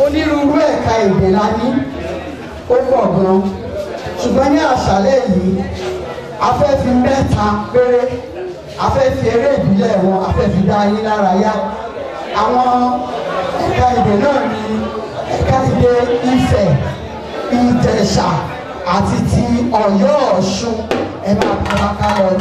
onírúurú ẹ̀ka èdè la ní ó pọ̀ gan ṣùgbọ́n ní àṣálẹ́ yìí a fẹ́ fi mẹ́ta péré a fẹ́ fi eré ìbílẹ̀ wọn a fẹ́ fi dá yín lára yá àwọn ẹ̀ka èdè náà ní ẹ̀ka èdè Ifẹ̀ Ìjẹ̀ṣà àti ti Ọ̀yọ́ Ọ̀ṣun ẹ máa bá ká lọ.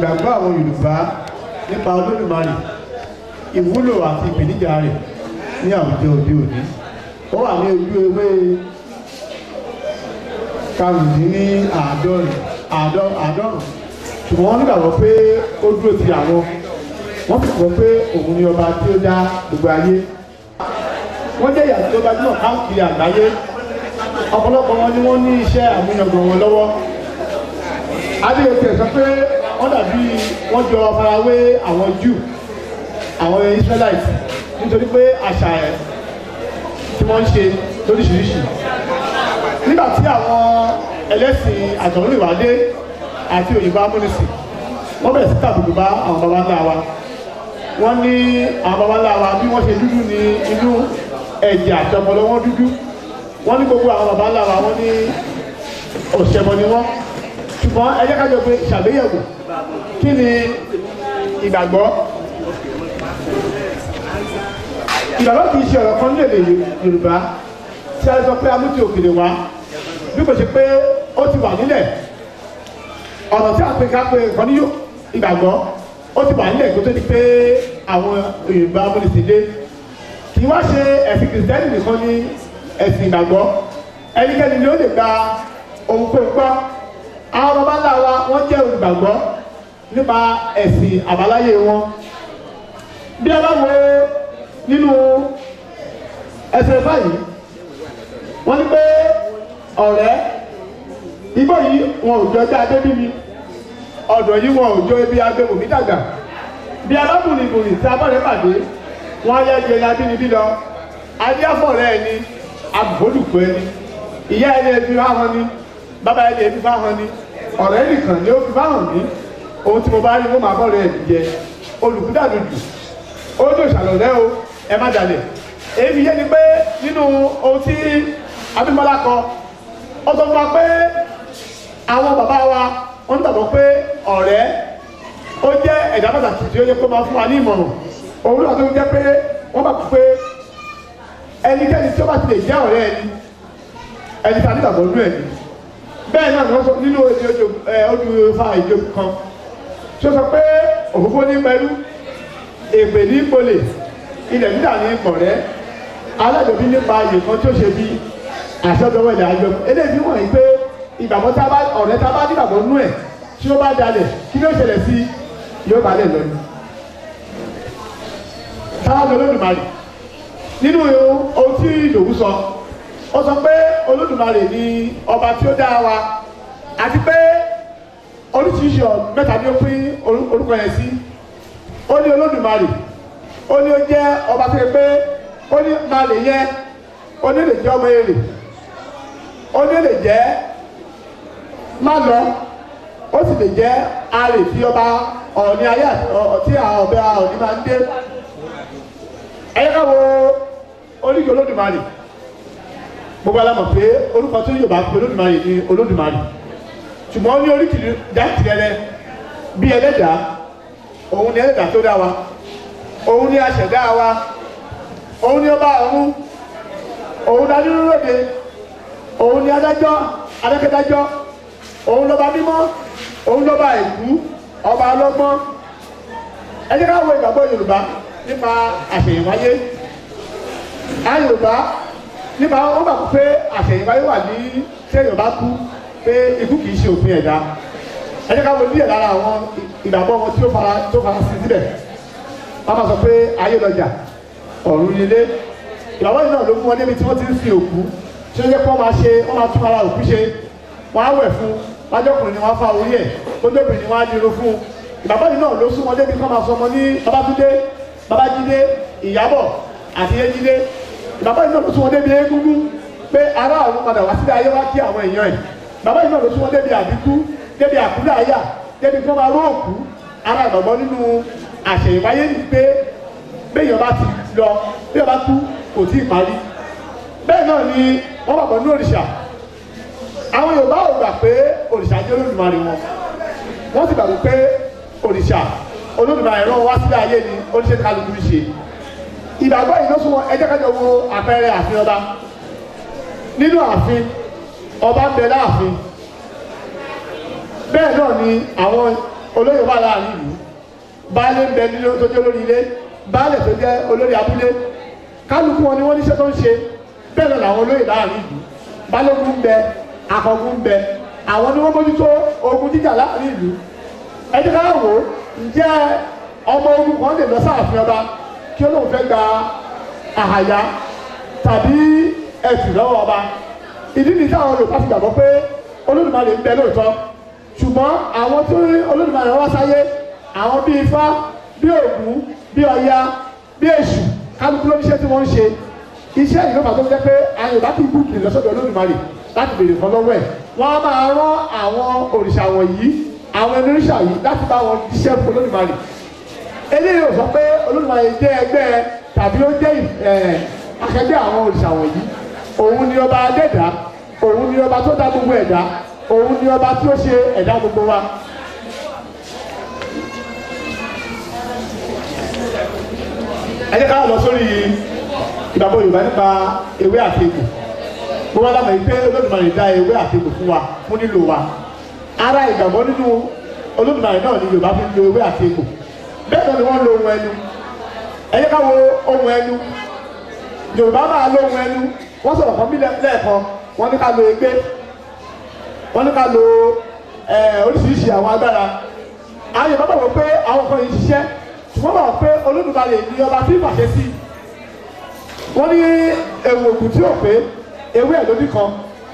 ìgbàgbọ́ àwọn Yorùbá nípa Olódùmarè, ìwúlò àti ìpèníjà rẹ̀ ní àwùjọ òde òní. Ó wà ní ojú ewé karùndínláàádọ́rùn ṣùgbọ́n wọ́n nígbàgbọ́ pé ó dúró ti àwọn, wọ́n fi gbọ́ pé òun ni ọba tí ó dá gbogbo ayé. Wọ́n jẹ́ ìyàtọ̀ tó gbajúmọ̀ káàkiri àgbáyé. Ọ̀pọ̀lọpọ̀ wọn ni wọ́n ní iṣẹ́ àmúyangàn wọn lọ́wọ́. Adéyẹ̀tẹ̀ sọ pé wọ́n dàbí wọ́n jọ farawé àwọn Júù, àwọn Israelite, nítorí pé àṣà ẹ̀ tí wọ́n ń ṣe lóríṣiríṣi. Nígbà tí àwọn ẹlẹ́sìn àtọ̀húnrìnwá dé àti òyìnbó amúnisìn, wọ́n bẹ̀rẹ̀ sí tàbùkù bá àwọn baba ńlá wa. Wọ́n ní àwọn baba ńlá wa bí wọ́n ṣe dúdú ní inú ẹ̀jẹ̀ àti ọpọlọ wọn dúdú. Wọ́n ní gbogbo àwọn baba ńlá wa wọ́n ní òṣèbọ ni wọ́n. Ṣùgbọ́n ẹ jẹ́ ká jọ pé ṣàgbéyẹ̀wò kí ni ìgbàgbọ́. Ìgbàgbọ́ kì í ṣe ọ̀rọ̀ kan nílẹ̀ Yorùbá tí a sọ pé amúti òkèlè wá, bí kò ṣe pé ó ti wà nílẹ̀. Ọ̀nà tí a pè ká pé nǹkan ní ìgbàgbọ́ ó ti wà nílẹ̀ kó tó di pé àwọn Yorùbá amúnisìn dé. Kì í wá ṣe ẹ̀sìn Kìrìsìtẹ́nì nìkan ní ẹ̀sìn ìgbàgbọ́. Ẹnikẹ́ni ni ó lè gba ohun tó ń gbọ́. Àwọn baba ńlá wa wọ́n jẹ́ olùgbàgbọ́ nípa ẹ̀sìn àbáláyé wọn. Bí a bá wo nínú ẹsẹ̀ báyìí, wọ́n ní pé ọ̀rẹ́ igbó yìí wọn ò jọ ẹjẹ́ adébí mi, ọ̀dọ̀ yìí wọn ò jọ ebi agbẹ́wò mi dàgbà. Bí a bá bùnìbùnì tí a bá rẹ̀ pàdé, wọ́n á yẹ ju ẹni abínibí lọ. Adíáfọ̀rẹ́ ẹni, abùbólùkọ́ ẹni, ìyá ẹni ẹbí fáwọn ni, bàbá ẹni ẹbí fáwọn ni, ọ̀rẹ́ nìkan ni ó fi fáwọn ní. Ohun tí mo bá rí mo máa bọ̀ rẹ̀ ẹ̀dì jẹ, olùkúdàdùdù, ó dò ṣàlọ̀lẹ́ o, ẹ má dalẹ̀. Èyí yé ni pé nínú ohun tí Abímbọ́lá kọ, ó sọ fún wa pé àwọn bàbá wa wọ́n gbàgbọ́ pé ọ̀rẹ́ ó jẹ́ ẹ̀dá pàtàkì tí ó yẹ kó máa fún wa ní ìmọ̀ràn. Òun náà tó ń jẹ́ pé wọ́n gbà pé ẹnikẹ́ni tí ó bá ti lè jẹ́ ọ̀rẹ́ ẹni tí a nígbàgbọ́ nínú ẹni. Bẹ́ẹ̀ náà wọ́n sọ nínú ojú fa ìjọ kan tí ó sọ pé òfófó ní pẹ̀lú, èpè ní polè, ilẹ̀ dídà ní pọ̀rẹ́, alájọbí nípa iye kan tí ó ṣe bí àṣọdọwọ́ ilẹ̀ àjọ. Eléyìí wọ̀nyí pé ìgbàgbọ́ tá a bá ọ̀rẹ́ tá a bá nígbàgbọ́ nínú ẹ̀ tí ó bá dalẹ̀ kí ló ṣẹlẹ̀ sí yóò bá lẹ̀ lọ́nu. Táwa lọ Olódùmarè nínú ohun tí Ìdòwú sọ, ó sọ pé Olódùmarè ni ọba tí ó dá wa àti pé oríṣiríṣi mẹ́ta ni ó pín orúkọ yẹn sí. Ó ní Olódùmarè, ó ní ó jẹ́ ọba tó yẹ pé ó ní máa lè yẹ, ó ní lè jẹ́ ọmọ èrè, ó ní lè jẹ́ má lọ, ó sì lè jẹ́ àrè tí ọba Ọ̀ọ̀ni ayé tí àwọn ọ̀bẹ Ọ̀ọ̀ni máa ń dé. Ẹ̀yẹ́ ká wo oríkì Olódùmarè. Gbogbo alámọ̀ pé orúkọ tó Yorùbá pé Olódùmarè ni Olódùmarè. Ṣùgbọ́n ó ní oríkì dáńtìrẹrẹ bí ẹlẹ́dàá. Òun ni ẹlẹ́dàá tó dá wa. Òun ni aṣẹ̀dá wa. Òun ni ọba ọ̀run. Òun ni adúróde. Òun ni adájọ́, adákẹ́dájọ́. Òun lọ́ba mímọ́. Òun lọ́ba ìlú, ọba ọlọ́gbọ́n. Ẹ jẹ́ ká wo ìgbàgbọ́ Yorùbá nípa àṣẹ̀yìnwáyé. Àwọn Yorùbá nípa ó gbà pé àṣẹ̀yìnwáyé wà ní tí èèyàn bá kú pé ikú kìí ṣe òfin ẹ̀dá. Ẹ jẹ́ ká wo díẹ̀ lára àwọn ìgbàgbọ́ wọn tí ó fara sí síbẹ̀. Wọ́n máa sọ pé ayé lọ́jà, ọ̀run nílé. Ìgbàgbọ́ yìí náà ló mú wọn débi tí wọ́n ti ń sin òkú. Tí ó yẹ kó máa tún ara òkú ṣe. Wọ́n á wẹ̀ fún, lájọ́kùnrin ni wọ́n á fa orí ẹ̀, kójóbìnrin ni wọ́n á dirun fún. Ìgbàgbọ́ yìí náà ló sún wọn débi kó máa sọ ọmọ ní Babátúndé, Babájídé, Ìyábọ̀ àti Yéjídé. Ìgbàgbọ́ yìí náà ló sún wọn débi Egúngún pé ará ọ̀run padà wá sílé ayé wá kí àwọn èèyàn ẹ̀. Ìgbàgbọ́ yìí náà ló sún wọn débi àbíkú, débi àkúdà àyà, débi kí wọ́n máa ró òkú. Ara ìgbàgbọ́ nínú àṣẹ̀yìnwáyé ni pé béèyàn bá ti lọ, béèyàn bá kú kò tí ì parí. Bẹ́ẹ̀ náà ni wọ́n gbàgbọ́ ní òrìṣà. Àwọn Yorùbá ò gbà pé òrìṣà jẹ́ Olódùmarè wọn. Wọ́n sì gbàgbọ́ pé òrìṣà Olódùmarè rán wá sílé ayé ni oníṣẹ́ kálukú ṣe. Ìgbàgbọ́ yìí ló súnmọ́, ẹ jẹ́ ká jọ wo àpẹẹrẹ ààfin ọba. Nínú ààfin, ọba ń bẹ láàfin. Bẹ́ẹ̀ náà ni àwọn olóyè wà láàrin ìlú, baálé ń bẹ nínú tó jẹ́ olórí ilé, baálé tó jẹ́ olórí abúlé, kálukú wọn ni wọ́n níṣẹ́ tó ń ṣe, bẹ́ẹ̀ náà làwọn olóyè láàrin ìlú, balógun ń bẹ, akọgun ń bẹ, àwọn ni wọ́n mójútó ogun jíjà láàrin ìlú. ẹ jẹ́ ká wò ó, ǹjẹ́ ọmọ ogun kan lè lọ sáàfin ọba kí ó lóun fẹ́ gba àhàyà tàbí ẹ̀sùn lọ́wọ́ ọba? ìdí nìyí táwọn Yorùbá fi gbàgbọ́ pé Olódùmarè ń bẹ lóòótọ́, ṣùgbọ́n àwọn tó rí Olódùmarè wá sáyé, àwọn bíi Ifá, bíi Ògún, bíi Ọya, bíi Èṣù, kálukú ló níṣẹ́ tí wọ́n ń ṣe. iṣẹ́ ìlú bàtọ́ jẹ́ pé àwọn Yorùbá kì í bú kìlọ̀ sọ́dọ̀ Olódùmarè láti béèrè kan lọ́wọ́ ẹ̀. wọ́n á máa rán àwọn òrìṣà wọ̀nyí, àwọn ẹni òrìṣà yìí láti bá wọn jíṣẹ́ fún Olódùmarè. eléyìí ò sọ pé Olódùmarè jẹ́ ẹgbẹ́ tàbí ó jẹ́ akẹgbẹ́ àwọn òrìṣà wọ̀nyí. òun ni ọba adẹ́dá, òun ni ọba tó dá gbogbo ẹ̀dá, òun ni ọba tí ó ṣe ẹ̀dá gbogbo wa. ẹ jẹ́ ká lọ sórí ìgbàgbọ́ Yorùbá nípa ewé àti egbò. mo wá lámọ̀ yìí pé Olódùmarè dá ewé àti egbò fún wa fún nílò wa. ara ìgbàgbọ́ nínú Olódùmarè náà ni Yorùbá fi ń lo ewé àti egbò. bẹ́ẹ̀ náà ni wọ́n lo ohun ẹnu. ẹ jẹ́ ká wo ohun ẹnu. Yorùbá máa lo ohun ẹnu. wọ́n sọ̀rọ̀ kan bí lẹ́ẹ̀kan, wọ́n ní ká lo egbé, wọ́n ní ká lo oríṣiríṣi àwọn agbára. àwọn Yorùbá bọ̀ wọ́n pé àwọn kan yìí ṣiṣẹ́, ṣùgbọ́n bọ̀ wọ́n pé Olódùmarè ni ọba tí ìfàṣẹ sí. wọ́n ní ewu ògùn tí ò pé ewé ẹ̀ lódì kan,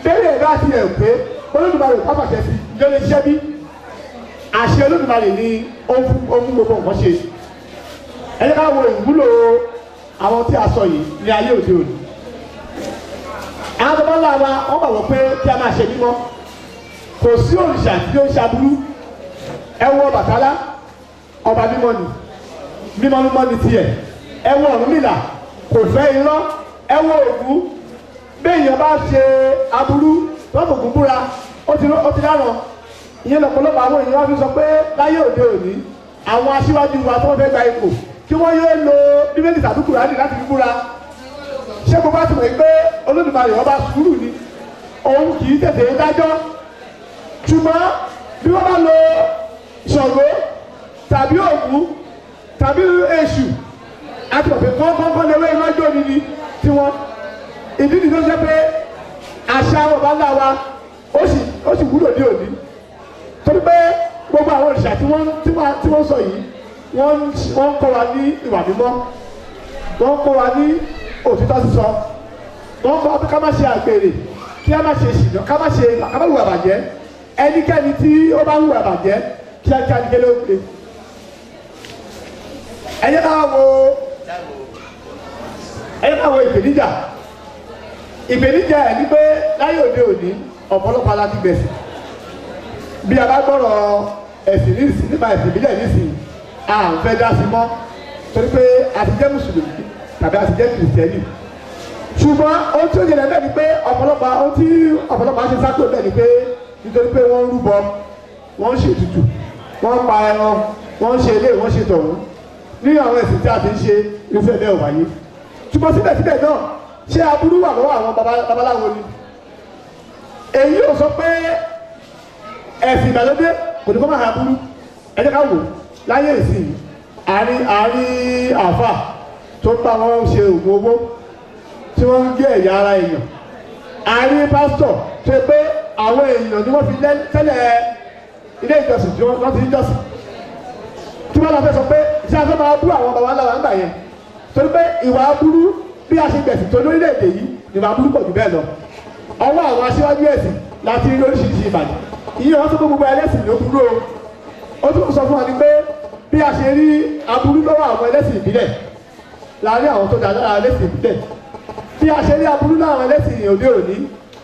bẹ́ẹ̀ ẹ̀ bá ti ẹ̀ pé Olódùmarè ò pàṣẹ sí ló lè ṣiṣẹ́ bí. àṣẹ Olódùmarè ni ó mú gbogbo nǹkan ṣe. ẹ jẹ́ ká wo ìwúlò àwọn tí a sọ yìí ní ayé òde òní. àwọn bàbá ńlá wa wọ́n gbàgbọ́ pé kí a máa ṣe mímọ́, kò sí òrìṣà tí ó ń ṣaburú. ẹ wo Ọbàtálá, ọba mímọ́ ni, mímọ́ ni tiẹ̀. ẹ wo Ọ̀rúnmìlà, kò fẹ́ irọ́. ẹ wo Ògún, béèyàn bá ṣe aburú lọ́dún Ògún búra, ó ti dáràn. ìyẹn lọ́pọ̀lọpọ̀ àwọn èèyàn wá fi sọ pé láyé òde òní àwọn aṣíwájú wa tó wọ́n fẹ́ gba ipò kí wọ́n yóò lo Bíbélì tàbí Kùránì láti fi búra. ṣé gbogbo àti mọ̀ pé Olódùmarè ọba sùúrù ni, òun kì í tètè dájọ́. ṣùgbọ́n bí wọ́n bá lo Ṣàngó tàbí Ògún tàbí Èṣù, àti ọ̀pẹ̀ kọ́ńkọ́ńkọ́ lewé iná jó ni tiwọn. ìdí nìyí tó ṣe pé àṣà ọba ńlá wa ó sì wúlò ní òní. torí pé gbogbo àwọn òrìṣà tí wọ́n sọ yìí, wọ́n ń kọ́ wa ní ìwà mímọ́, wọ́n ń kọ́ wa ní òtítọ́ sísọ, wọ́n ń kọ́ wa pé ká má ṣe àgbèrè, kí á má ṣe ṣìnà, ká má hùwà bàjẹ́. ẹnikẹ́ni tí ó bá hùwà bàjẹ́ kíákíá ní kélé òkè. ẹ jẹ́ ká wo ìpèníjà. ìpèníjà ẹ̀ ní pé láyé òde òní ọ̀pọ̀lọpọ̀ aláti gbẹ̀sìn. bí a bá gbọ́rọ̀ ẹ̀sìn nísìn nípa ẹ̀sìn ìbílẹ̀ nísìn, a ń fẹ́ dá sí mọ́, torí pé a ti jẹ́ mùsùlùmí tàbí a ti jẹ́ kìrìsìtẹ́nì. ṣùgbọ́n ohun tí ó yẹ lẹ́bẹ̀ẹ́ ni pé ọ̀pọ̀lọpọ̀ á ṣe sákò bẹ́ẹ̀ ni pé nítorí pé wọ́n ń rúbọ, wọ́n ń ṣètùtù, wọ́n ń pa ẹran, wọ́n ń ṣe ilé, wọ́n ṣe tọ̀hún. ní àwọn ẹ̀sìn tí a ti ń ṣe irúfẹ́ bẹ́ẹ̀ wáyé. ṣùgbọ́n síbẹ̀síbẹ̀ náà, ṣé aburú wà lọ́wọ́ àwọn babaláwo ni? èyí ò sọ pé ẹ̀sìn ìgbàlódé kò ní kó máa aburú. ẹ jẹ́ ká wò láyé ìsìn, àárín àáfà tó ń bá wọn ṣe oògùn owó tí wọ́n ń gé ẹ̀yà ara èèyàn. àárín pásítọ̀ tó pé àwọn èèyàn ni wọ́n fi tẹ́lẹ̀ ilé ìjọsìn tí wọ́n ti ń jọ́sìn. tí wọ́n lọ fẹ́ sọ pé ṣé a fẹ́ máa bú àwọn bàbá ńlá wa ńgbà yẹn? torí pé ìwà aburú bí a ṣe gbẹ̀sìn tó lórílẹ̀‐èdè yìí ni ìwà aburú pọ̀ jù bẹ́ẹ̀ lọ. ọwọ́ àwọn aṣíwájú ẹ̀sìn láti rí oríṣiríṣi ìbàdàn. ìyẹn wọ́n tó kó gbogbo ẹlẹ́sìn ló burú o. ó tún sọ fún wa ni pé bí a ṣe rí aburú lọ́wọ́ àwọn ẹlẹ́sìn ìbílẹ̀ láàárín àwọn tó dáa lára ẹlẹ́sìn ìbílẹ̀, bí a ṣe rí aburú láwọn ẹlẹ́sìn òde òní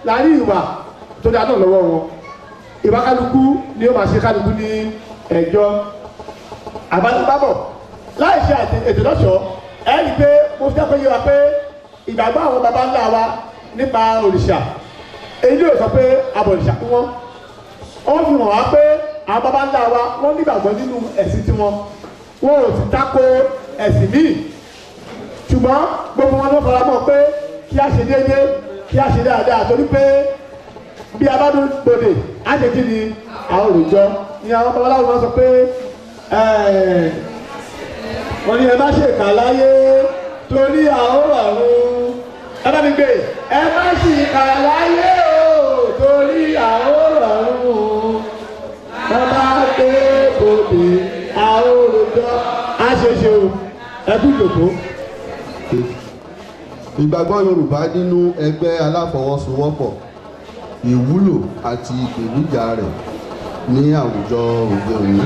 láàárín ìwà tó dáa náà lọ́wọ́ wọn. ìwà kálukú ni ó máa ṣe kálukú ní ẹjọ́. àbálùbábọ̀ láì ṣe ètò lọ́ṣọ̀ọ́, ẹ rí i pé mo fi dákọ̀ yé wa pé ìgbàgbọ́ àwọn baba ńlá wa nípa òrìṣà, èyí yóò sọ pé abọ̀rìṣà kú wọ́n. ó fi hàn wá pé àwọn baba ńlá wa wọ́n nígbàgbọ́ nínú ẹ̀sìn tiwọn, wọn ò sì tako ẹ̀sìn míì. ṣùgbọ́n gbogbo wọn ló fara mọ́ pé kí a ṣe déédéé, kí a ṣe dáadáa, torí pé bí a bá dún gbòdè á ṣe kí ni àwọn òròjọ́ ní àwọn babaláwo máa sọ pé wọ́n ní ẹ má ṣe kà láyé torí àórọ̀ ọ̀run ẹ bá mi gbé ẹ má ṣe kà láyé o torí àórọ̀ ọ̀run bàbá gbé bòde àwọn òròjọ́ á ṣe ṣe o ẹ kú ìjòkó. Ìgbàgbọ́ Yorùbá nínú ẹgbẹ́ aláfọwọ́sowọ́pọ̀, ìwúlò àti ìpèníjà rẹ̀ ní àwùjọ òde òní.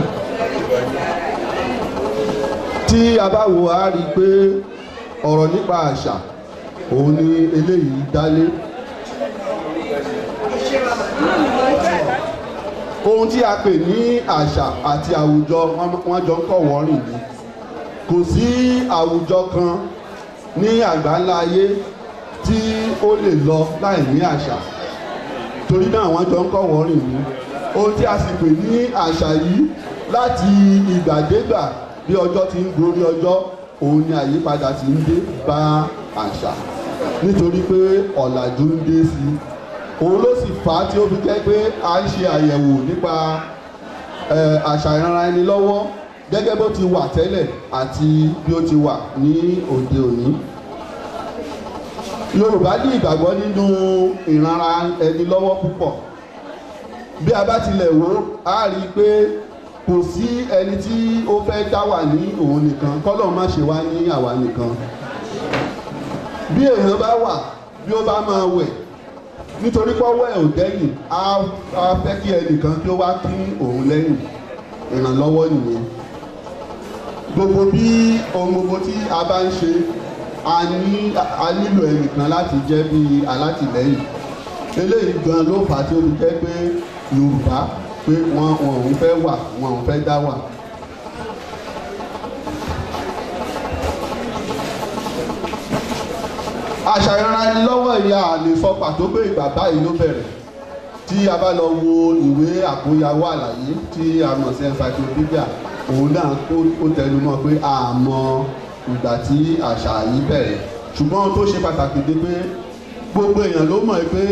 Tí a bá wo a rí i pé ọ̀rọ̀ nípa àṣà òun ni eléyìí dálé. Ohun tí a pè ní àṣà àti àwùjọ wọ́n jọ ń kọ̀ wọ́n rìn ni. Kò sí àwùjọ kan ní àgbáńlá ayé tí ó lè lọ láì ní àṣà, torí náà wọ́n jọ ń kọ́ wọ́n rìn ní. Ohun tí a sì pè ní àṣà yìí láti ìgbàdégbà bí ọjọ́ ti ń gorí ọjọ́, òun ni àyípadà ti ń dé bá àṣà, nítorí pé ọ̀làjú ń dé sí i. Òun ló sì fà á tí ó fi jẹ́ pé a ń ṣe àyẹ̀wò nípa àṣà ìranra ẹni lọ́wọ́ gẹ́gẹ́ bó ti wà tẹ́lẹ̀ àti bí ó ti wà ní òde òní. Yorùbá ní ìgbàgbọ́ nínú ìranra ẹni lọ́wọ́ púpọ̀. Bí a bá tilẹ̀ wò á rí i pé kò sí ẹni tí ó fẹ́ dá wà ní òun nìkan, kọ́lọ̀ má ṣe wá ní àwa nìkan. Bí èèyàn bá wà, bí ó bá máa wẹ̀, nítorí pọ́wọ́ ẹ̀ ò dẹ́yìn, á fẹ́ kí ẹnìkan tí ó wá kí òun lẹ́yìn. Ìrànlọ́wọ́ nìyẹn. Gbogbo bí ohun gbogbo tí a bá ń ṣe, a nílò ẹnìkan láti jẹ́ bí alátìlẹ́yìn. Eléyìí gan ló fà á tí ó fi jẹ́ pé Yorùbá pé wọn ò ń fẹ́ wà, wọn ò ń fẹ́ dá wà. Àṣà ìranra ẹni lọ́wọ́ ìyá lè sọ pàtó pé ìgbà báyìí ló bẹ̀rẹ̀. Tí a bá lọ wo ìwé àkóyawọ́ àlàyé tí a mọ̀ sí encyclopedia, òun náà ó tẹnu mọ́ pé a mọ ìgbà tí àṣà yìí bẹ̀rẹ̀. Ṣùgbọ́n ohun tó ṣe pàtàkì ni pé gbogbo èèyàn ló mọ̀ pé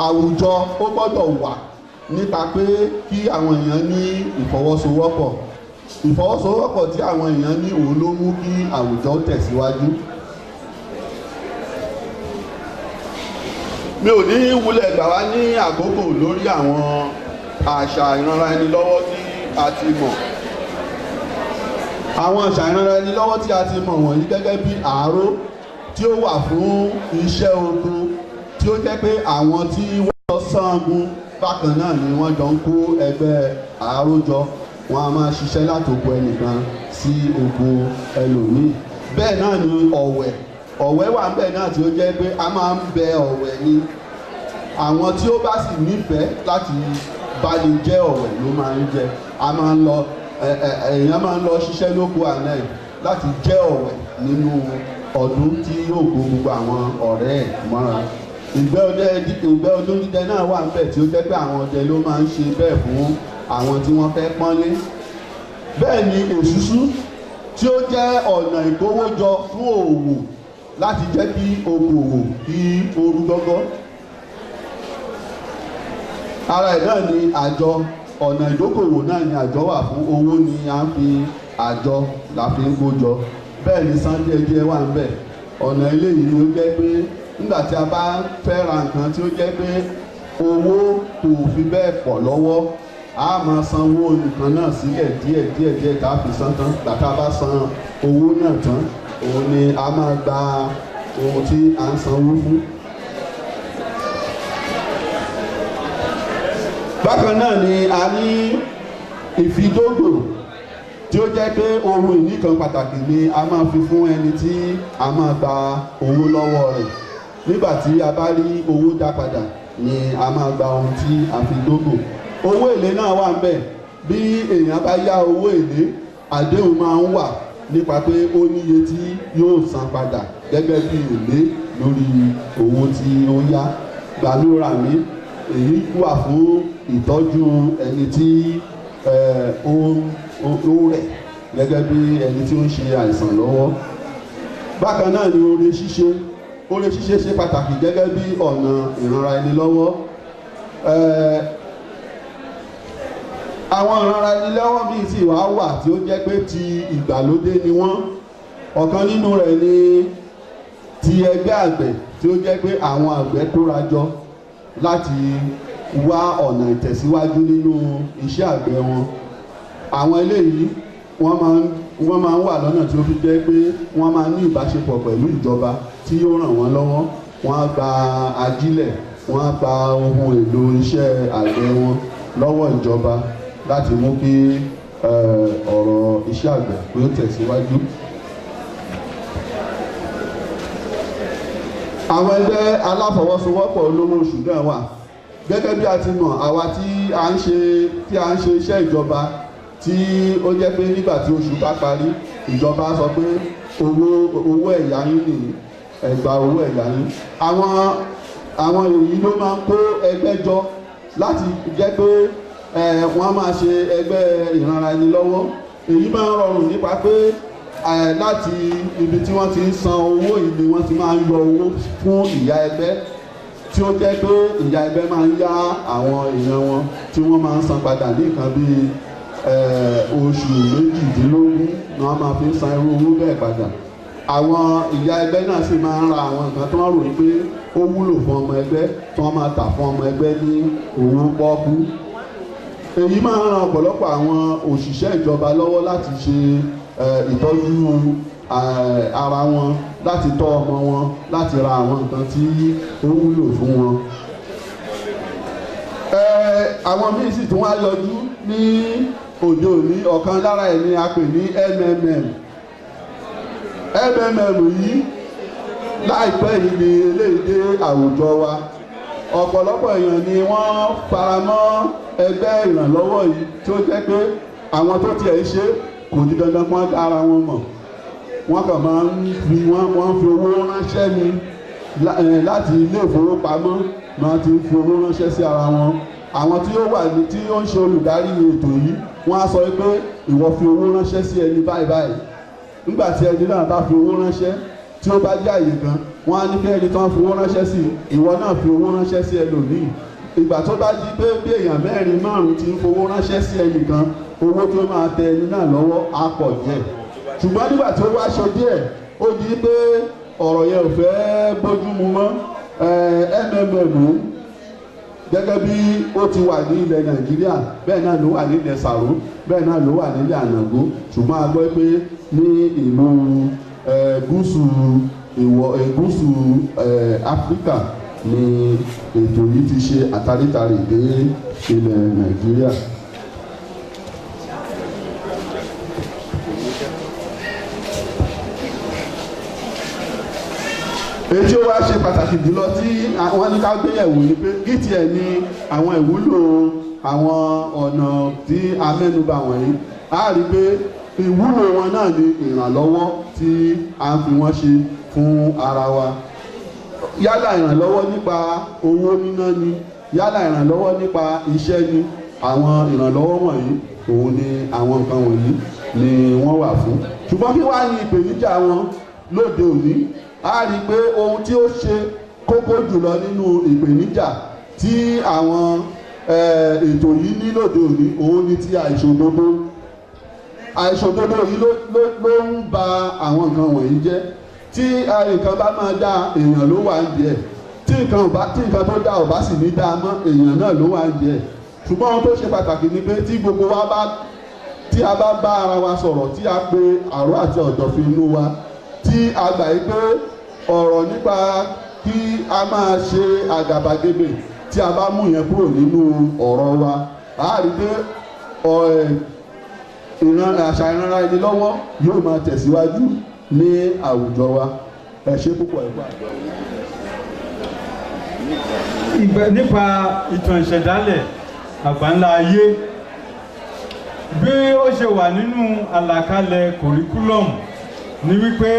àwùjọ ó gbọ́dọ̀ wà nípa pé kí àwọn èèyàn ní ìfọwọ́sowọ́pọ̀. Ìfọwọ́sowọ́pọ̀ tí àwọn èèyàn ní òun ló mú kí àwùjọ tẹ̀síwájú. Mi ò ní wulẹ̀ gbà wá ní àkókò lórí àwọn àṣà ìranra ẹni lọ́wọ́ tí a ti mọ̀. Àwọn àṣà ìranra ẹni lọ́wọ́ tí a ti mọ̀ wọ̀nyí gẹ́gẹ́ bí àáró tí ó wà fún iṣẹ́ ogun, tí ó jẹ́ pé àwọn tí wọ́n lọ ṣángun bákan náà ni wọ́n jọ ń kó ẹgbẹ́ àáró jọ. Wọ́n a máa ṣiṣẹ́ láti oko ẹnìkan sí oko ẹlòmíì. Bẹ́ẹ̀ náà ni ọ̀wẹ̀ wà ń bẹ̀ náà tí ó jẹ́ pé a máa ń bẹ ọ̀wẹ̀ ni. Àwọn tí ó bá sì nífẹ̀ẹ́ láti bá lè jẹ́ ọ̀wẹ̀ ló máa ń jẹ. Èèyàn máa ń lọ ṣiṣẹ́ lóko àná ẹ̀ láti jẹ́ ọ̀wẹ̀ nínú ọdún tí yóò kó gbogbo àwọn ọ̀rẹ́ ẹ̀ mọ́ra. Ìgbẹ́ ọdún dídẹ náà wà ń bẹ̀ tí ó jẹ́ pé àwọn ọdẹ ló máa ń ṣe bẹ́ẹ̀ fún àwọn tí wọ́n fẹ́ pọ́nlé. Bẹ́ẹ̀ ni èṣùṣú tí ó jẹ́ ọ̀nà ìkówójọ fún òwò láti jẹ́ kí okòwò kí orú gọ́gọ́. Ara ẹ̀ náà ni àjọ, ọ̀nà ìdókòwò náà ni àjọ wà fún. Owó ni a ń fi àjọ la fi ń kójọ. Bẹ́ẹ̀ ni san díẹ̀díẹ̀ wà ń bẹ̀. Ọ̀nà eléyìí ni ó jẹ́ pé nígbà tí a bá fẹ́ ra nǹkan tí ó jẹ́ pé owó kò fi bẹ́ẹ̀ pọ̀ lọ́wọ́, a máa sanwó nǹkan náà sílẹ̀ díẹ̀ tá a fi san tán. Gbà tá a bá san owó náà tán, òun ni a máa gba ohun tí a ń sanwó fún. Bákan náà ni a ní ìfidógò tí ó jẹ́ pé ohun ìní kan pàtàkì ni a máa fi fún ẹni tí a máa gba owó lọ́wọ́ rẹ̀. Nígbà tí a bá rí owó dá padà ni a máa gba ohun tí a fi dógò. Owó èlé náà wà ń bẹ̀. Bí èèyàn bá yá owó èlé, àdéhùn máa ń wà nípa pé ó níye tí yóò san padà gẹ́gẹ́ bí èlé lórí owó tí ó yá. Gbàlúrà mi, èyí wà fún ìtọ́jú ẹni tí ó rẹ̀ gẹ́gẹ́ bí ẹni tí ó ń ṣe àìsàn lọ́wọ́. Bákan náà ni oore ṣíṣe ṣe pàtàkì gẹ́gẹ́ bí ọ̀nà ìranra ẹni lọ́wọ́. àwọn ìrànlọ́wọ́ míì sì wà tí ó jẹ́ pé ti ìgbàlódé ni wọ́n. Ọ̀kan nínú rẹ̀ ni ti ẹgbẹ́ àgbẹ̀ tí ó jẹ́ pé àwọn àgbẹ̀ kóra jọ láti wá ọ̀nà ìtẹ̀síwájú nínú iṣẹ́ àgbẹ̀ wọn. Àwọn eléyìí wọ́n máa ń wà lọ́nà tí ó fi jẹ́ pé wọ́n máa ní ìbáṣepọ̀ pẹ̀lú ìjọba tí yóò ràn wọ́n lọ́wọ́. Wọ́n á gba ajílẹ̀, wọ́n á gba ohun èlò iṣẹ́ àgbẹ̀ wọn lọ́wọ́ ìjọba láti mú kí ọ̀rọ̀ iṣẹ́ àgbẹ̀ kó tẹ̀síwájú. Àwọn ẹgbẹ́ aláfọwọ́sowọ́pọ̀ olówó oṣù náà wà. Gẹ́gẹ́ bí a ti mọ̀, àwa tí a ń ṣe iṣẹ́ ìjọba tí ó jẹ́ pé nígbà tí oṣù bá parí, ìjọba sọ pé owó ẹ̀yà yín nìyí, ẹ gba owó ẹ̀yà yín. Àwọn èyí ló máa ń kó ẹgbẹ́ jọ láti jẹ́ pé wọ́n máa ṣe ẹgbẹ́ ìranra ẹni lọ́wọ́. Èyí máa ń rọrùn nípa pé láti ibi tí wọ́n ti ń san owó yìí ni wọ́n ti máa ń yọ owó fún ìyá ẹgbẹ́, tí ó jẹ́ pé ìyá ẹgbẹ́ máa ń yá àwọn èèyàn wọn tí wọ́n máa ń san padà ní nǹkan bíi oṣù 18 ni wọ́n máa fi ń san irú owó bẹ́ẹ̀ padà. Àwọn ìyá ẹgbẹ́ náà sì máa ń ra àwọn nǹkan tó wọ́n rò wípé ó wúlò fún ọmọ ẹgbẹ́ tí wọ́n máa tà fún ọmọ ẹgbẹ́ ní owó pọ́ọ́kú. Èyí máa ń ran ọ̀pọ̀lọpọ̀ àwọn òṣìṣẹ́ ìjọba lọ́wọ́ láti ṣe ìtọ́jú ara wọn, láti tọ́ ọmọ wọn, láti ra àwọn nǹkan tí ó wúlò fún wọn. Àwọn míì sì tún wá yọjú ní òde òní. Ọ̀kan lára ẹ̀ ni a pè ní MMM. Yìí láìpẹ́ yìí ni eléyìí dé àwùjọ wa. Ọ̀pọ̀lọpọ̀ èèyàn ni wọ́n faramọ́ ẹgbẹ́ ìrànlọ́wọ́ yìí tí ó jẹ́ pé àwọn tó tiẹ̀ ṣe kò di dandan kí wọ́n dá ara wọn mọ̀. Wọ́n kàn máa ń fi owó ránṣẹ́ ni láti ilé ìfowópamọ́ máa ti fi owó ránṣẹ́ sí ara wọn. Àwọn tí ó ń ṣe olùdarí ètò yìí wọ́n á sọ pé ìwọ fi owó ránṣẹ́ sí ẹni báyìí báyìí. Nígbà tí ẹni náà bá fi owó ránṣẹ́ tí ó bá jẹ́ àyè kan, wọ́n á ní kí ẹni tó ń fi owó ránṣẹ́ sí ìwọ náà fi owó ránṣẹ́ sí ẹlòmíì. Ìgbà tó bá di pé bí èèyàn 4-5 ti ń fowó ránṣẹ́ sí ẹnìkan, owó tó máa tẹ ẹni náà lọ́wọ́ á pọ̀ díẹ̀. Ṣùgbọ́n nígbà tí ó wá ṣe díẹ̀, ó di pé ọ̀rọ̀ yẹn ò fẹ́ bójú mu mọ́. MMM gẹ́gẹ́ bí ó ti wà ní ilẹ̀ Nàìjíríà, bẹ́ẹ̀ náà ló wà ní ilẹ̀ Sàró, bẹ́ẹ̀ náà ló wà nílẹ̀ Ànàgó. Ṣùgbọ́n a gbọ́ pé ní ìlú gúúsù Áfíríkà ni ètò yìí ti ṣe àtàrítarì dé ilẹ̀ Nàìjíríà. Èyí tí ó wá ṣe pàtàkì jùlọ tí wọ́n ní ká gbéyẹ̀wò ni pé kí tiẹ̀ ní àwọn ìwúlò àwọn ọ̀nà tí a mẹ́nubà wọ̀nyí. A rí pé ìwúlò wọn náà ni ìrànlọ́wọ́ tí a ń fi wọ́n ṣe fún ara wa. Yálà ìrànlọ́wọ́ nípa owó níná ni, yálà ìrànlọ́wọ́ nípa iṣẹ́ ni. Àwọn ìrànlọ́wọ́ wọ̀nyí òun ni àwọn nǹkan wọ̀nyí ni wọ́n wà fún. Ṣùgbọ́n kí wá ní ìpèníjà wọn lóde òní? A rí pé ohun tí ó ṣe kókó jùlọ nínú ìpèníjà tí àwọn ètò yìí ní lóde òní òun ni ti àìṣòdodo. Àìṣòdodo yìí ló ń ba àwọn nǹkan wọ̀nyí jẹ́. Tí nǹkan bá máa dá èèyàn ló wà ń díẹ̀, tí nǹkan tó dá ò bá sì ní dá mọ́ èèyàn náà ló wà ń díẹ̀. Ṣùgbọ́n ohun tó ṣe pàtàkì ni pé tí gbogbo wa tí a bá bá ara wa sọ̀rọ̀, tí a pe àrò àti ọ̀dọ̀fin inú wa, tí a gbà yí pé ọ̀rọ̀ nípa kí a máa ṣe àgàbàgebè tí a bá mú yẹn kúrò nínú ọ̀rọ̀ wa, a rí pé àṣà ìranra ẹni lọ́wọ́ yóò máa tẹ̀síwájú ní àwùjọ wa. Ẹ ṣé púpọ̀ ẹ̀kọ́ àjọ. Nípa ìtàn ìṣẹ̀dálẹ̀ àgbáńlá ayé, bí ó ṣe wà nínú àlàkalẹ̀ kòríkúlọ̀mù ni wípé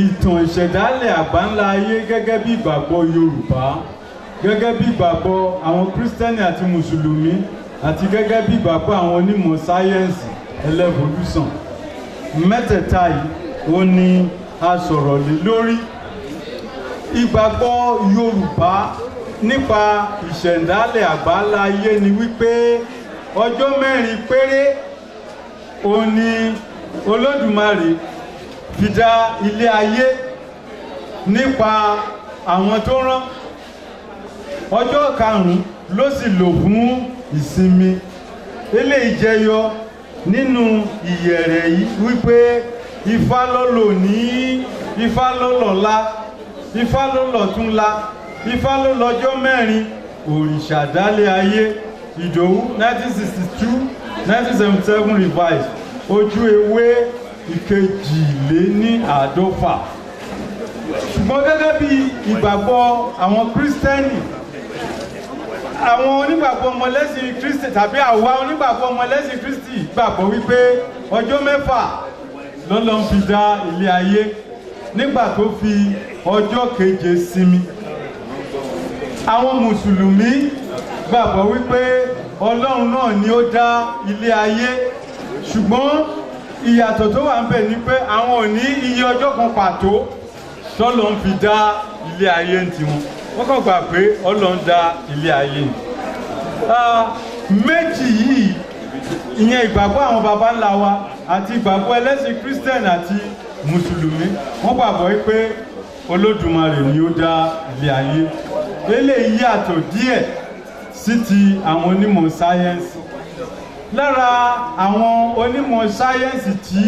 ìtàn ìṣẹ̀dálẹ̀ àgbáńlá ayé gẹ́gẹ́ bí ìgbàgbọ́ Yorùbá, gẹ́gẹ́ bí ìgbàgbọ́ àwọn Kírísítẹ́nì àti Mùsùlùmí, àti gẹ́gẹ́ bí ìgbàgbọ́ àwọn onímọ̀ sáyẹ́ǹsì ẹlẹ́volúsàn, mẹ́tẹ̀ẹ̀ta yìí ó ní a sọ̀rọ̀ lé lórí. Ìgbàgbọ́ Yorùbá nípa ìṣẹ̀dálẹ̀ àgbáńlá ayé ni wípé ọjọ́ 4 péré òun ni Olódùmarè fi dá ilé ayé nípa àwọn tó rán. Ọjọ́ 5 ló sì lò fún ìsinmi. Eléyìí jẹyọ nínú ìyẹ̀rẹ̀ yìí wípé Ifá ló lò ní, Ifá ló lọ́la, Ifá ló lọ́túnla, Ifá ló lọ́jọ́ 4 òrìṣà dálé ayé. Ìdòwú 1962-1977 revised ojú ewé ìkejìléníàádọ́fà. Ṣùgbọ́n gẹ́gẹ́ bí ìgbàgbọ́ àwọn Kírísítẹ́nì, àwọn onígbàgbọ́ ọmọlẹ́sìn Kristi tàbí àwa onígbàgbọ́ ọmọlẹ́sìn Kristi gbàgbọ́ wípé ọjọ́ 6 lọ́lọ́run fi dá ilé ayé nígbà tó fi ọjọ́ 7 sinmi. Àwọn Mùsùlùmí gbàgbọ́ wípé Ọlọ́run náà ni ó dá ilé ayé, ṣùgbọ́n ìyàtọ̀ tó wà ń bẹ̀ ni pé àwọn ò ní iye ọjọ́ kan pàtó tọ́lọ́run fi dá ilé ayé ń tiwọn. Wọ́n kàn gbà pé Ọlọ́run dá ilé ayé ni. Méjì yìí, ìyẹn ìgbàgbọ́ àwọn baba ńlá wa àti ìgbàgbọ́ ẹlẹ́sìn Christian àti Mùsùlùmí, wọ́n gbàgbọ́ wípé Olódùmarè ni ó dá ilé ayé. Eléyìí yàtọ̀ díẹ̀ sí ti àwọn onímọ̀ sáyẹ́ǹsì. Lára àwọn onímọ̀ sáyẹ́ǹsì tí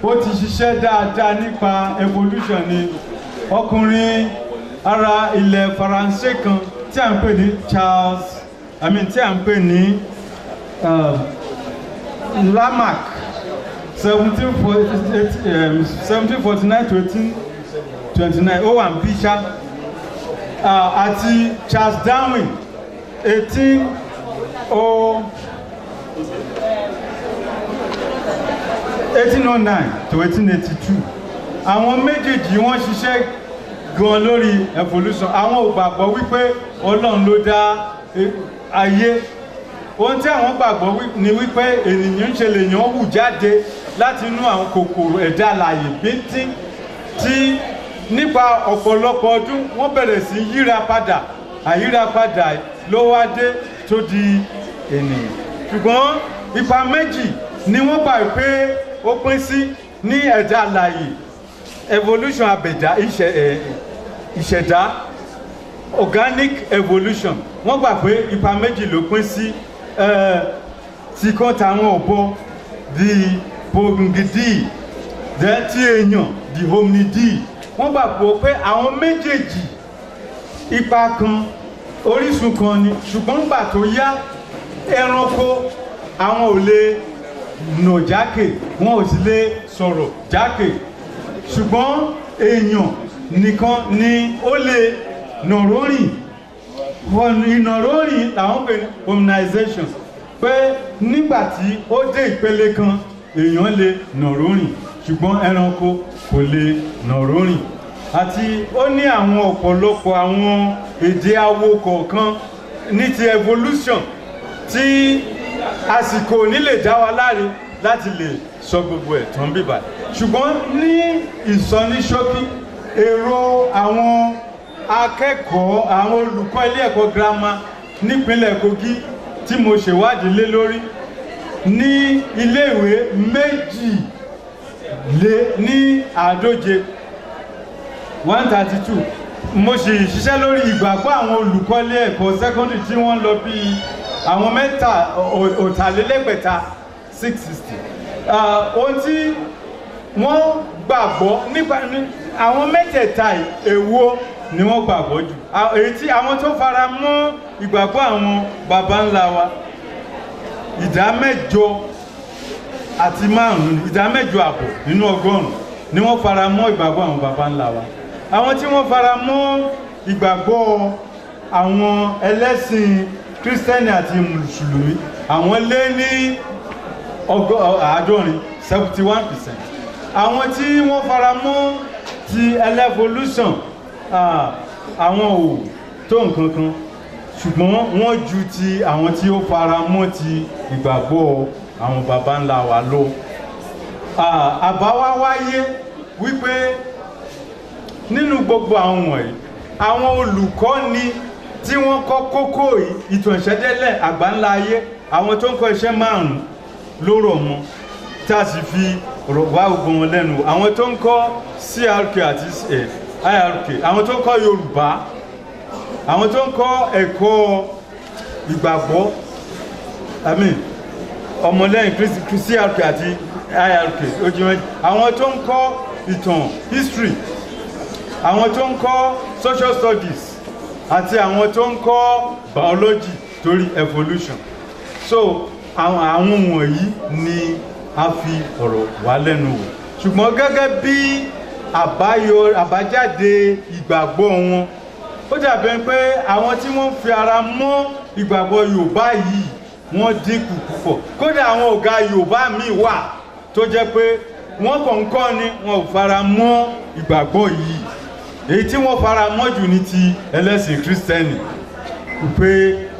ó ti ṣiṣẹ́ dáadáa nípa evolution ni ọkùnrin ara ilẹ̀ Faransé kan tí a ń pè ní tí a ń pè ní Lamarck 1749-1829 ó wà ń bí ṣá, àti Charles Darwin 1809-1882. Àwọn méjèèjì wọ́n ṣiṣẹ́ gan lórí evolution. Àwọn ò gbàgbọ́ wípé Ọlọ́run ló dá ayé. Ohun tí àwọn gbàgbọ́ ni wípé ènìyàn ń ṣe lèèyàn hù jáde láti inú àwọn kòkòrò ẹ̀dá alààyè bíntín tí nípa ọ̀pọ̀lọpọ̀ ọdún wọ́n bẹ̀rẹ̀ sí yíra padà. Àyíra padà ló wá dé tó di ènìyàn. Ṣùgbọ́n ipa méjì ni wọ́n gbà pé ó pín sí ní ẹ̀dá alààyè. Evolution àbẹ̀dá ìṣẹ̀dá, organic evolution. Wọ́n gbà pé ipa méjì ló pín sí. Tí kan tàwọn ọ̀bọ the Pongidii, tí èèyàn the Hominidii. Wọ́n gbàgbọ́ pé àwọn méjèèjì ipa kan, orísun kan ni, ṣùgbọ́n gbà tó yá ẹranko àwọn ò lè nà jákè, wọn ò sì lè sọ̀rọ̀ jákè, ṣùgbọ́n èèyàn nìkan ni ó lè nàrórìn. Ìnàrórìn làwọn pè ní hominization, pé nígbàtí ó dé ìpele kan èèyàn lè nàrórìn ṣùgbọ́n ẹranko kò lè nàrórìn. Àti ó ní àwọn ọ̀pọ̀lọpọ̀ àwọn èdè awo kọ̀ọ̀kan ní ti evolution tí àsìkò ní lè dá wa láre láti lè sọ gbogbo ẹ̀ tán bíbà. Ṣùgbọ́n ní ìsọníṣókí, èrò àwọn akẹ́kọ̀ọ́, àwọn olùkọ́ ilé ẹ̀kọ́ girama nípínlẹ̀ Kogi tí mo ṣèwádìí lé lórí ní iléèwé 132 mo sì ṣiṣẹ́ lórí ìgbàgbọ́ àwọn olùkọ́ ilé ẹ̀kọ́ secondary tí wọ́n lọ bí àwọn ọ̀tàlélẹ́gbẹ̀ta 660. Ohun tí wọ́n gbàgbọ́ nípa àwọn mẹ́tẹ̀ẹ̀ta èwo ni wọ́n gbàgbọ́ jù. Èyí tí àwọn tó fara mọ́ ìgbàgbọ́ àwọn baba ńlá wa, 8.5% nínú 100 ni wọ́n fara mọ́ ìgbàgbọ́ àwọn baba ńlá wa. Àwọn tí wọ́n fara mọ́ ìgbàgbọ́ àwọn ẹlẹ́sìn Kírísítẹ́nì àti Mùsùlùmí, àwọn lé ní 71%. Àwọn tí wọ́n fara mọ́ ti evolution, àwọn ò tó nǹkan kan, ṣùgbọ́n wọ́n ju ti àwọn tí ó fara mọ́ ti ìgbàgbọ́ àwọn baba ńlá wa lọ. Àbá wa wáyé wípé nínú gbogbo àwọn wọ̀nyí, àwọn olùkọ́ni tí wọ́n kọ́ kókó ìtàn ìṣẹ̀dálẹ̀ àgbáńlá ayé àwọn tó ń kọ́ iṣẹ́ 5 ló rọ̀ mọ́ tí a sì fi wá ogun wọn lẹ́nu àwọn tó ń kọ́ CRK àti IRK àwọn tó ń kọ́ Yorùbá àwọn tó ń kọ́ ẹ̀kọ́ ìgbàgbọ́ ọmọlẹ́yìn CRK àti IRK àwọn tó ń kọ́ ìtàn history àwọn tó ń kọ́ social studies àti àwọn tó ń kọ́ biology torí evolution so àwọn wọ̀nyí ni a fi ọ̀rọ̀ wá lẹ́nu wò ṣùgbọ́n gẹ́gẹ́ bí àbájáde ìgbàgbọ́ wọn ó dàbí pé àwọn tí wọ́n fi ara mọ́ ìgbàgbọ́ Yorùbá yìí wọ́n dínkù púpọ̀ kódà àwọn ọ̀gá Yorùbá míì wà tó jẹ́ pé wọ́n kàn ń kọ́ ni wọn ò fara mọ́ ìgbàgbọ́ yìí èyí tí wọ́n fara mọ́ jù ní ti ẹlẹ́sìn Kristẹni pé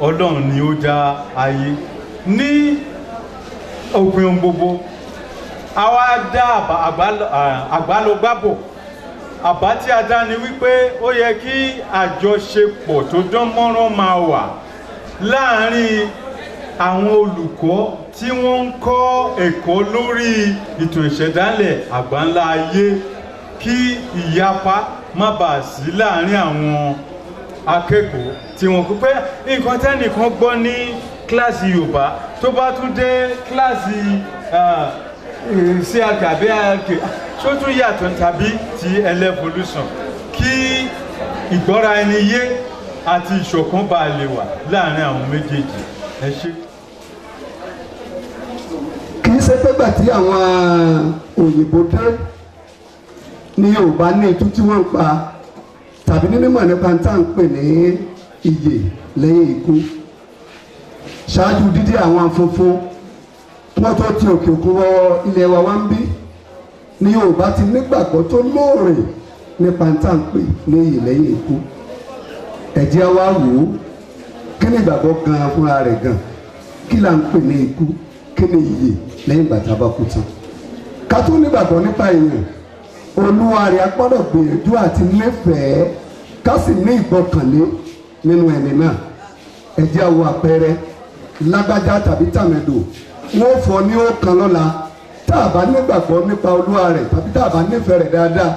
Ọlọ́run ni ó dá ayé ní òpin ohun gbogbo àwa dá àgbálọgbábọ̀ àbá tí a dá ni wípé ó yẹ kí àjọṣepọ̀ tó dán mọ́rán máa wà láàárín àwọn olùkọ́ tí wọ́n ń kọ́ ẹ̀kọ́ lórí ìtàn ìṣẹ̀dálẹ̀ àgbáńlá ayé kí ìyapa má bàa sí láàárín àwọn akẹ́kọ̀ọ́ tí wọ́n kó pé nǹkan tẹ́nìkan gbọ́ ní kíláàsì Yorùbá tó bá tún dé kíláàsì CRK àbí IRK tó tún yàtọ̀ tàbí ti evolution kí ìgbọ́ra ẹni yé àti ìṣọ̀kan bá lè wà láàárín àwọn méjèèjì. Ẹ ṣé. kì í ṣe pé gbà tí àwọn òyìnbó dé ní Yorùbá ní itú tí wọ́n ń pa tàbí ní mímọ̀ nípa tá à ń pè ní ìyè lẹ́yìn ikú ṣáájú dídé àwọn funfun wọ́n tó ti òkè òkun wọ ilẹ̀ wa wá ń bí ní Yorùbá ti nígbàgbọ́ tó lóòrè nípa tá à ń pè ní ìyè lẹ́yìn ikú ẹ̀jẹ̀ wa wò ó kí ni ìgbàgbọ́ gan fúnra rẹ̀ gan kí là ń pè ní ikú kí ni ìyè lẹ́yìn ìgbà tá a bá kú tán ká tó nígbàgbọ́ nípa èèyàn Olúwa rẹ̀ gbọ́dọ̀ gbìyànjú àti nífẹ̀ẹ́ ká sì ní ìgbọ́kànlé nínú ẹni náà ẹ jẹ́ á wo àpẹẹrẹ lágbájá tàbí tàmẹ̀dò wọ́n fọ ní ó kan lọ́la tá a bá nígbàgbọ́ nípa Olúwa rẹ̀ tàbí tá a bá nífẹ̀ẹ́ rẹ̀ dáadáa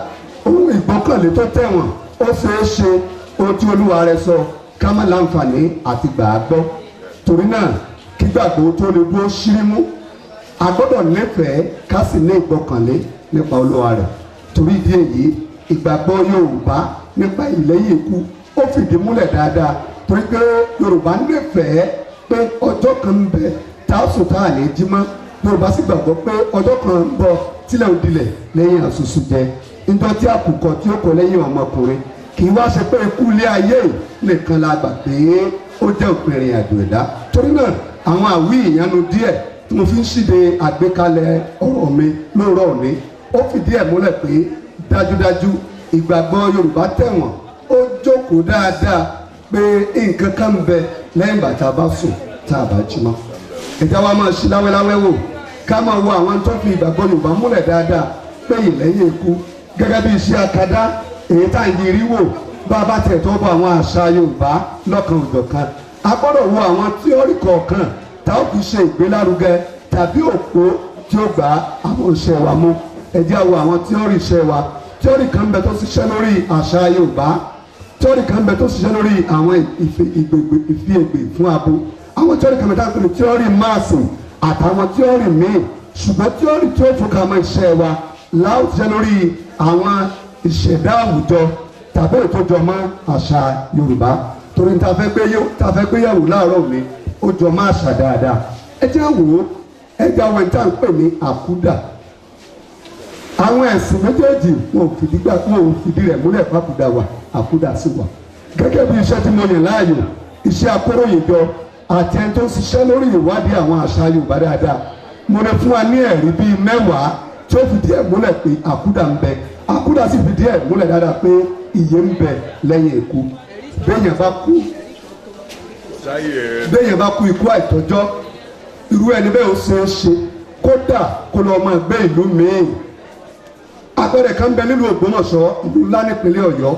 ohun ìgbọ́kànlé tó tẹ̀wọ̀n ó ṣeé ṣe ohun tí Olúwa rẹ̀ sọ ká má láǹfààní àti gbà á gbọ́ torí náà kí gbàgbọ́ tó lè dúró ṣírímú a gbọ́dọ̀ nífẹ̀ẹ́ ká sì ní ìgbọ́kànlé nípa Olúwa rẹ̀ torí ìdí èyí ìgbàgbọ́ Yorùbá nípa ìlẹ́yìn ikú ó fìdí múlẹ̀ dáadáa torí pé Yorùbá nífẹ̀ẹ́ pé ọjọ́ kan ń bẹ tá a sùn tá a lè jí mọ́ Yorùbá sì gbàgbọ́ pé ọjọ́ kan ń bọ̀ tílẹ̀ òdìlẹ̀ lẹ́yìn àṣùṣù jẹ níjọ́ tí àkùkọ tí ó kọ lẹ́yìn ọmọkùnrin kì í wá ṣe pé ikú ilé ayé nìkan la gbà pé ó jẹ́ òpin ìrìn àjò ẹ̀dá torí náà àwọn àwí ìyanu díẹ̀ tí mo fi ń ṣíde àgbékalẹ̀ ọ̀rọ̀ mi lóòrọ̀ òní ó fìdí ẹ̀ múlẹ̀ pé dájúdájú ìgbàgbọ́ Yorùbá tẹ̀wọ̀n ó jókòó dáadáa pé nǹkan kan ń bẹ lẹ́yìn ìgbà tá a bá sùn tá a bá jí mọ́ ẹ̀já wa máa ṣí láwẹ́láwẹ́ wò ká máa wo àwọn tó fi ìgbàgbọ́ Yorùbá múlẹ̀ dáadáa pé ìlẹ́yìn ikú gẹ́gẹ́ bí iṣẹ́ akadá èyí tá à ń yiri wò bá a bá tẹ̀ tó bọ̀ àwọn àṣà Yorùbá lọ́kan òjọ̀kan a gbọ́dọ̀ wo àwọn tíọ́rì kọ̀ọ̀kan tá ó fi ṣe ìgbélárugẹ tàbí òpó tí ó gbà àwọn iṣẹ́ wa mú ẹ jẹ́ á wo àwọn tíọ́rì iṣẹ́ wa tíọ́rì kan bẹ tó ṣiṣẹ́ lórí àṣà Yorùbá tíọ́rì kan bẹ tó ṣiṣẹ́ lórí àwọn ìfi-ègbè fún abo àwọn tíọ́rì kan bẹ tó ṣiṣẹ́ lórí tíọ́rì máàsì àtàwọn tíọ́rì míì ṣùgbọ́n tíọ́rì tí ó fọkà mọ́ iṣẹ́ wa láò ṣiṣẹ́ lórí àwọn ìṣẹ̀dá àwùjọ tàbí ìtọ́jọ mọ́ àṣà Yorùbá torí ta fẹ́ gbéyàwó láàárọ̀ òní ó jọ mọ́ àṣà dáadáa ẹ jẹ́ wò ó ẹ jẹ́ àwọn ìta ń pè ní àkúdà àwọn ẹ̀sìn méjèèjì wọn ò fìdí rẹ̀ múlẹ̀ fàkúdà wà àkúdà sí wà gẹ́gẹ́ bí iṣẹ́ tí mo yàn láàyò iṣẹ́ akóròyìnjọ àti ẹni tó ń ṣiṣẹ́ lórí ìwádìí àwọn àṣà Yorùbá dáadáa mo lè fún wa ní ẹ̀rí bíi 10 tí ó fìdí ẹ̀ múlẹ̀ pé àkúdà ń bẹ àkúdà sì fìdí ẹ̀ múlẹ̀ dáadáa pé ìyè ń bẹ lẹ́yìn ikú béèyàn bá kú ikú àìtọ́jọ́ irú ẹni bẹ́ẹ̀ ó ṣe é ṣe kódà kó lọ́ọ́ máa gbé ìlú míì àpẹẹrẹ kan bẹ nílùú Ògbómọ̀ṣọ́ ìlú ńlá nípínlẹ̀ Ọ̀yọ́